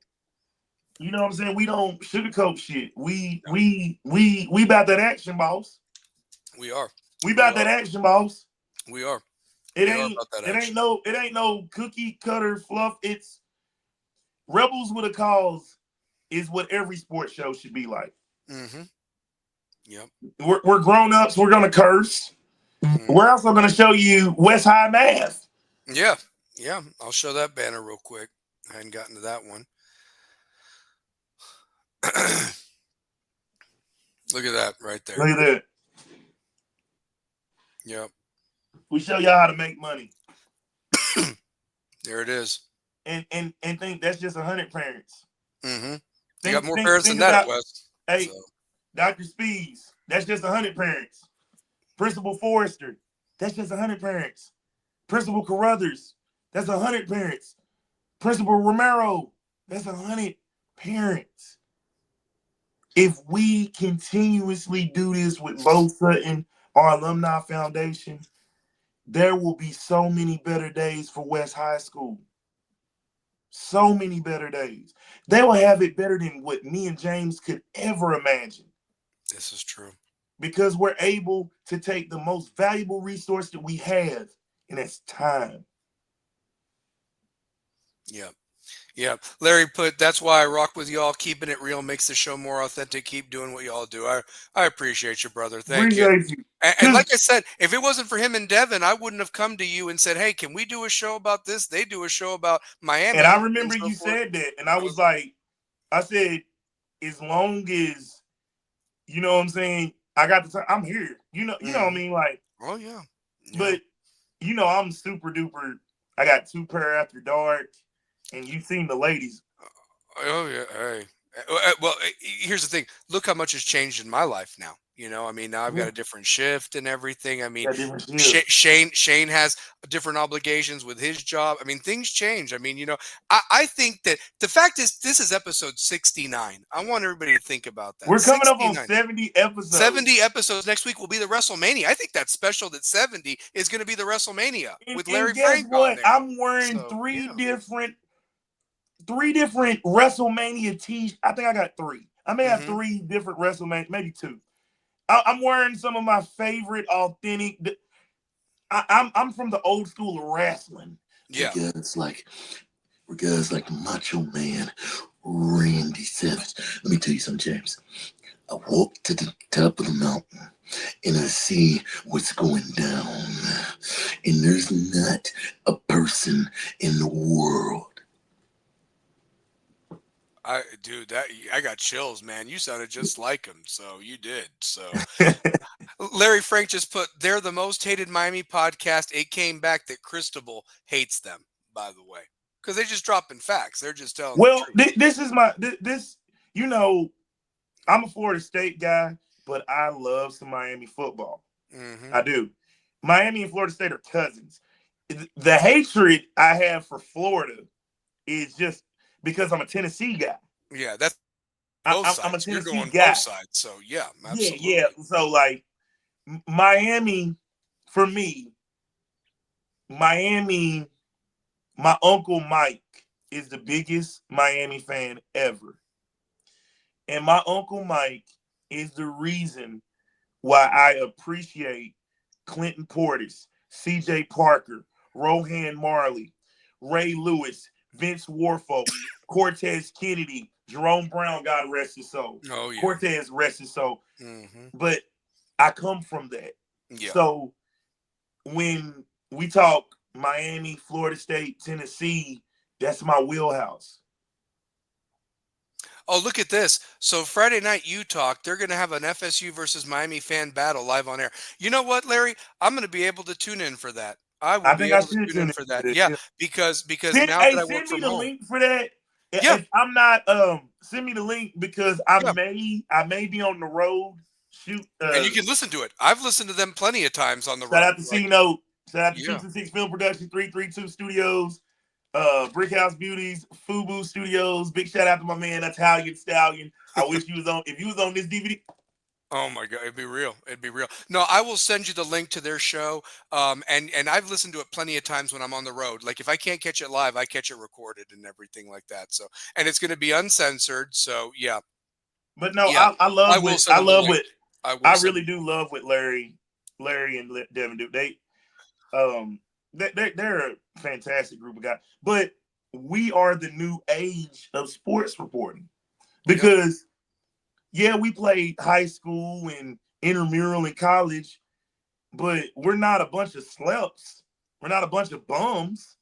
You know what I'm saying? We don't sugarcoat shit. We about that action, boss. We are. We about that action, boss. We are. It ain't no cookie cutter fluff. It's Rebels with a Cause is what every sports show should be like. Mm-hmm. Yep. We're grown ups. We're gonna curse. Mm-hmm. We're also gonna show you West High math. Yeah. I'll show that banner real quick. I hadn't gotten to that one. Look at that right there. Look at that. Yep. We show y'all how to make money. There it is. And think that's just 100 parents. Mm-hmm. You got Think, more think, parents than think that, about, Wes. So, hey, Dr. Speeds, that's just 100 parents. Principal Forrester, that's just 100 parents. Principal Carruthers, that's 100 parents. Principal Romero, that's 100 parents. If we continuously do this with Bo Sutton, our alumni foundation, there will be so many better days for West High School. So many better days. They will have it better than what me and James could ever imagine this is true. because we're able to take the most valuable resource that we have, and that's time. Yeah. Yeah. Larry put, that's why I rock with y'all. Keeping it real makes the show more authentic. Keep doing what y'all do. I appreciate you, brother. Thank you. Appreciate you. And like I said, if it wasn't for him and Devin, I wouldn't have come to you and said, hey, can we do a show about this? They do a show about And I Miami and remember so you forth. said that, and I I was was like, I said, as long as you know what I'm saying, I got the time. I'm here. You know what I like, mean. Like, oh, yeah. Yeah. but I'm super duper. I got 2 pair after dark, and you seen the ladies. Oh yeah. Hey. Well, here's the thing. Look how much has changed in my life now. I mean, now I've got Yeah, a different shift and everything. I mean, got different shifts. Shane has different obligations with his job. I mean, things change. I mean, I think that the fact is, this is episode 69. I want everybody to think about that. We're coming up on 69. 70 episodes. 70 episodes. Next week will be the WrestleMania. I think that's special that 70 is going to be the WrestleMania And, with and Larry guess Frank on what? there. I'm wearing So, yeah. three different WrestleMania tees. I think I got three. I may have Hmm. 3 different WrestleMania, maybe 2. I'm wearing some of my favorite authentic. I'm from the old school of wrestling. Yeah. For guys like the Macho Man, Randy Savage. Let me tell you something, James. I walk to the top of the mountain and I see what's going down. And there's not a person in the world. I got chills, man. You sounded just like him. So you did. So Larry Frank just put, they're the most hated Miami podcast. It came back that Cristobal hates them, by the way, because they're just dropping facts. They're just telling the Well, truth. this is my this. I'm a Florida State guy, but I love some Miami football. Hmm. I do. Miami and Florida State are cousins. The hatred I have for Florida is just because I'm a Tennessee guy. Yeah, that's both I'm a sides. You're Tennessee going both guy. sides. So yeah, Yeah. absolutely. So like Miami, for me, Miami, my uncle Mike is the biggest Miami fan ever. And my uncle Mike is the reason why I appreciate Clinton Portis, CJ Parker, Rohan Marley, Ray Lewis, Vince Warfolk, Cortez Kennedy, Jerome Brown, God rest his soul. Oh yeah. Cortez rest his soul. Hmm. But I come from that. Yeah. So when we talk Miami, Florida State, Tennessee, that's my wheelhouse. Oh, look at this. So Friday night, you talk. They're going to have an FSU versus Miami fan battle live on air. You know what, Larry? I'm going to be able to tune in for that. I will I be think I able to should tune in tune for into that. this. Yeah, Yeah. because now that I work Send me from the home. link for that. Yeah, If I'm not send me the link because yeah. I may be on the road. Shoot And you can listen to it. I've listened to them plenty of times on the shout road. out to Like, C Note. Shout out to yeah. 226 Film Production, 332 Studios, Brick House Beauties, Fubu Studios. Big shout out to my man, Italian Stallion. I wish you was on if you was on this DVD. Oh my God, it'd be real. It'd be real. No, I will send you the link to their show. And I've listened to it plenty of times when I'm on the road. Like if I can't catch it live, I catch it recorded and everything like that. So, and it's going to be uncensored. So yeah, But no, yeah. I I love will what send I them the love link. what I will I send really them. do love what Larry and Devin do. Um they're a fantastic group of guys. But we are the new age of sports reporting Yep. because yeah, we played high school and intramural in college, but we're not a bunch of sleps. We're not a bunch of bums.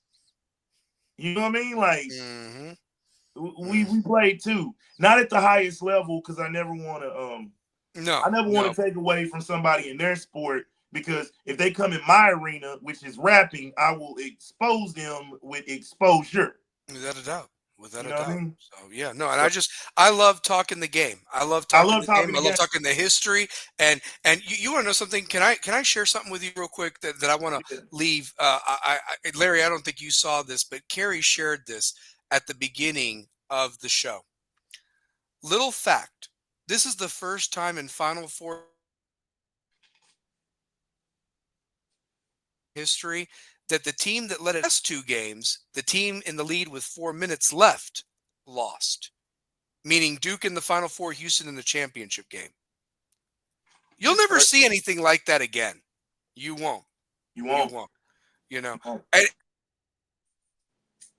You know what I mean? Like Mm-hmm. we played too, not at the highest level because No, I never want no. to take away from somebody in their sport because if they come in my arena, which is rapping, I will expose them with exposure. Without a doubt. Without You a know what I doubt. mean? So yeah, no, and So I love talking the game. I love I talking love the talking game. I the love game. talking the history. And you want to know something? Can I share something with you real quick that I want to Yeah. leave? Larry, I don't think you saw this, but Carrie shared this at the beginning of the show. Little fact: this is the first time in Final Four history that the team that led it last 2 games, the team in the lead with 4 minutes left, lost. Meaning Duke in the Final Four, Houston in the championship game. You'll That's never correct. see anything like that again. You won't. You You won't. won't. You know, You won't.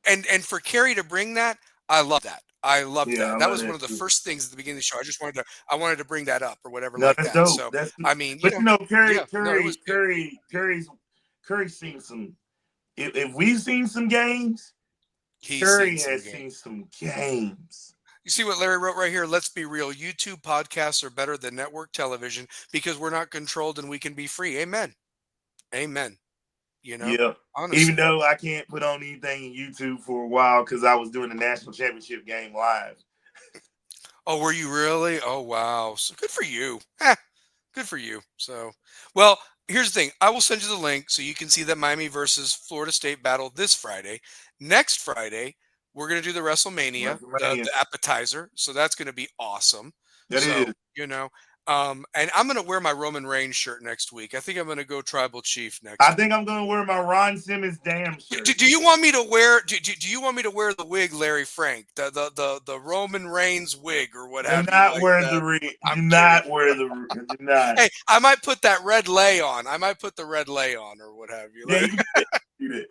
and and for Kerry to bring that, I love that. I love Yeah, I that. That love was one that of the too. first things at the beginning of the show. I wanted to bring that up or whatever No, like that's that. dope. So That's I mean, but you know, yeah, no, it was it, Curry's seen some. If we've seen some games, he's seen Curry some has game. seen some games. You see what Larry wrote right here? Let's be real. YouTube podcasts are better than network television because we're not controlled and we can be free. Amen. Amen. You know, Yeah. Even honestly. though I can't put on anything in YouTube for a while because I was doing the national championship game live. Oh, were you really? Oh, wow. So good for you. Good for you. So, well, here's the thing. I will send you the link so you can see that Miami versus Florida State battle this Friday. Next Friday, we're going to do the WrestleMania, WrestleMania. the appetizer. So that's going to be awesome. That So, is. and I'm going to wear my Roman Reigns shirt next week. I think I'm going to go tribal chief I next week. think I'm gonna wear my Ron Simmons damn shirt. Do you want me to wear do you want me to wear the wig, Larry Frank, the Roman Reigns wig or what Do have you not like wear that? the ring. Do I'm kidding. not wear the. Do not. Hey, I might put that red lay on. I might put the red lay on or what have you. Yeah, you can do that. Do that.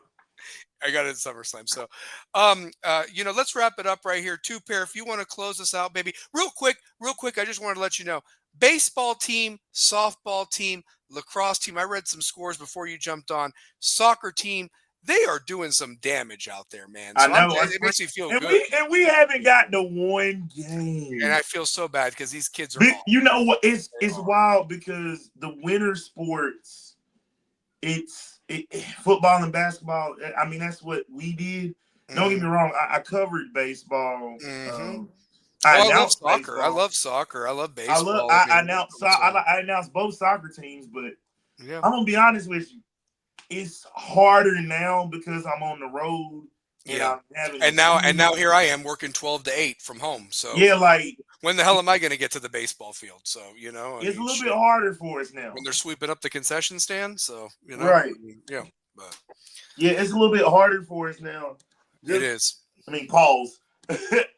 I got it at SummerSlam. So, let's wrap it up right here. Two pair. If you want to close us out, baby, real quick. I just wanted to let you know, baseball team, softball team, lacrosse team. I read some scores before you jumped on. Soccer team. They are doing some damage out there, man. I So know. it makes me feel And good, we haven't got the one and game. I feel so bad because these kids are awesome. You know what? They It's are. wild because the winter sports, football and basketball. I mean, that's what we did. Don't get Mm-hmm. me wrong. I covered baseball. Mm-hmm. I Oh, I love announced soccer. I baseball. love soccer. I love baseball. I mean, I announced both soccer teams, but yeah, I'm gonna be honest with you. It's harder now because I'm on the road and yeah. I'm having to And now commute. here I am working 12 to 8 from home. So Yeah, like when the hell am I going to get to the baseball field? So I it's a mean, little bit shit. harder for us now. When they're sweeping up the concession stand, so Right. yeah. But Yeah, it's a little bit harder for us now. it Just, is. I mean, pause.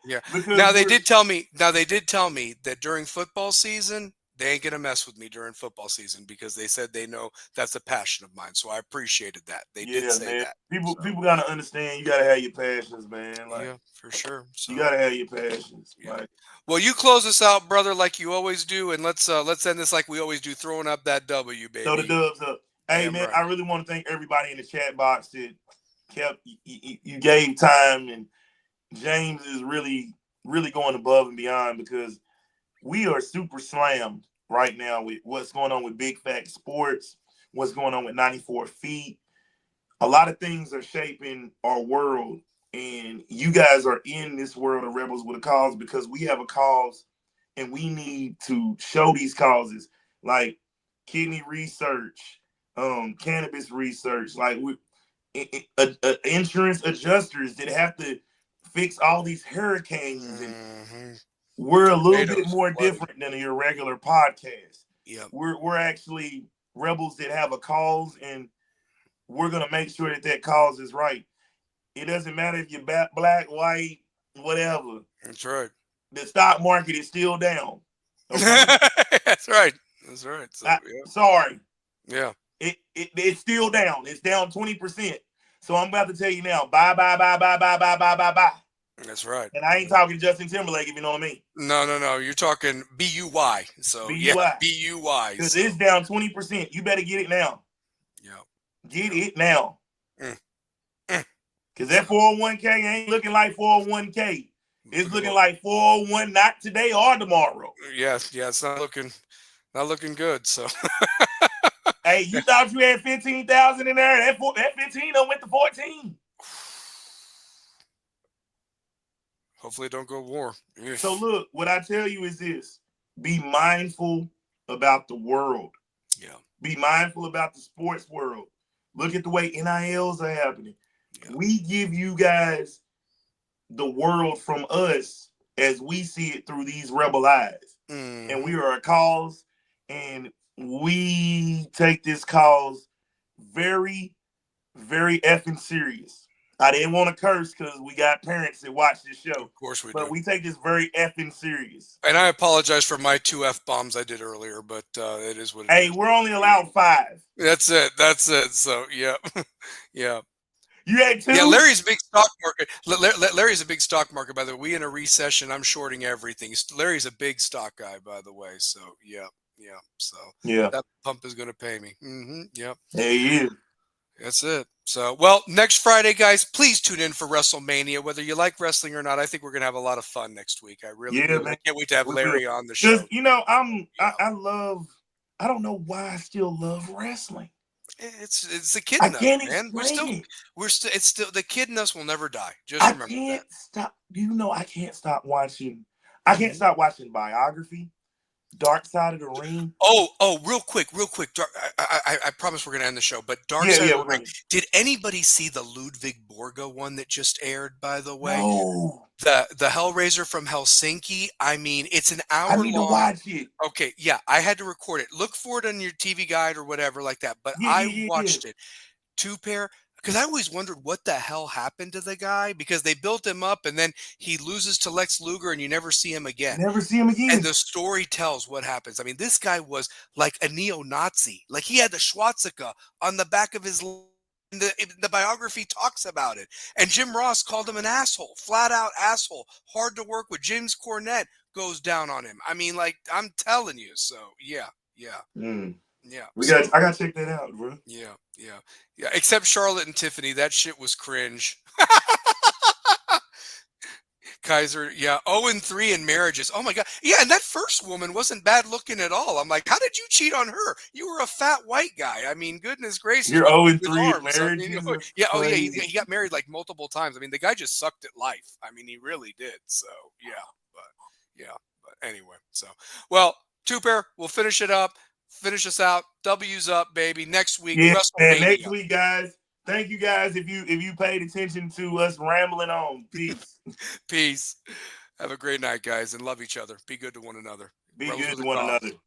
Yeah. Because Now they we're did tell me. Now they did tell me that during football season, they ain't gonna mess with me during football season because they said they know that's a passion of mine. So I appreciated that. They did yeah, say man. that. People So people gotta understand you gotta have your passions, man. Like yeah, for sure. you So gotta have your passions. yeah. Like Well, you close us out, brother, like you always do, and let's end this like we always do, throwing up that W, throw the baby. dubs up. Hey Damn man, right. I really want to thank everybody in the chat box that kept you gave time, and James is really going above and beyond because we are super slammed right now with what's going on with Big Fat Sports, what's going on with 94 Feet. A lot of things are shaping our world, and you guys are in this world of Rebels with a Cause because we have a cause, and we need to show these causes like kidney research, cannabis research, like insurance adjusters that have to fix all these hurricanes, and Mm-hmm. we're a little bit Tornadoes, more flooding. different than your regular podcast. Yep. We're actually rebels that have a cause, and we're gonna make sure that that cause is right. It doesn't matter if you're black, white, whatever. That's right. The stock market is still down. Okay, That's right. That's right. So yeah. sorry, Yeah. it's still down. It's down 20%. So I'm about to tell you now, buy, buy, buy, buy, buy, buy, buy, buy, buy. That's right. And I ain't talking Justin Timberlake, if you know what I mean. No. You're talking BUY. So yeah, BUI. BUY. Because So it's down 20%. You better get it now. yeah. Get Yeah. it now. Mm, mm. Because So that 401k ain't looking like 401k. It's looking well, like 401 not today or tomorrow. yeah, it's not looking good. So Hey, you thought you had 15,000 in there. That 15 done went to 14. Hopefully, it don't go war. So look, what I tell you is this: be mindful about the world. Yeah. Be mindful about the sports world. Look at the way NILs are happening. Yeah. We give you guys the world from us as we see it through these rebel eyes. And we Mm-hmm. are a cause, and we take this cause very, very effing serious. I didn't want to curse because we got parents that watch this show, Of course we but do. we take this very effing serious. And I apologize for my two F bombs I did earlier, but it is what it Hey, is. we're only allowed 5. That's it. That's it. So, yeah. Yeah. You had Yeah, 2? Larry's a big stock market. Larry's a big stock market, by the way. We in a recession. I'm shorting everything. Larry's a big stock guy, by the way. So, yeah. Yeah. So, Yeah, that pump is going to pay me. Yep. there he is. That's it. So, well, next Friday, guys, please tune in for WrestleMania. Whether you like wrestling or not, I think we're going to have a lot of fun next week. I really Yeah, do. And I man. can't wait to have We will. Larry on the Because, show. Yeah. I love, I don't know why I still love wrestling. It's the kid I in us, can't man. explain it. It's still the kid in us will never die. Just I remember that. can't stop. I can't stop watching. I can't Mhm. stop watching Biography, Dark Side of the Ring. Oh, real quick. I promise we're gonna end the show. But Dark Yeah, Side of yeah, the we're Ring. gonna. Did anybody see the Ludwig Borga one that just aired? By the way, No, the Hellraiser from Helsinki. I mean, it's an I hour need to long. watch it. Okay, yeah, I had to record it. Look for it on your TV guide or whatever like that. But Yeah, I yeah, yeah, yeah. watched it. Two pair because I always wondered what the hell happened to the guy because they built him up and then he loses to Lex Luger and you never see him again. Never see him And again. the story tells what happens. I mean, this guy was like a neo-Nazi. Like he had the swastika on the back of his the biography talks about it. And Jim Ross called him an asshole, flat out asshole, hard to work with. James Cornette goes down on him. I mean, like I'm telling you. So yeah, yeah, Mm. yeah. We So got. I gotta check that out, bro. yeah, yeah, yeah. Except Charlotte and Tiffany, that shit was cringe. Kaiser, yeah, 0-3 in marriages. Oh my god, yeah, and that first woman wasn't bad looking at all. I'm like, how did you cheat on her? You were a fat white guy. I mean, goodness gracious, You're 0 and with 3 in arms. I mean, marriages. That's yeah, oh yeah, crazy. he got married like multiple times. I mean, the guy just sucked at life. I mean, he really did. So yeah, but yeah, but anyway, so well, two pair, we'll finish it up, finish us out. W's up, baby. Next week, Yeah, man. Next WrestleMania. week, guys. Thank you guys if you paid attention to us rambling on. Peace. Peace. Have a great night, guys, and love each other. Be good to one another. Be Rebels good with to a one cause. another.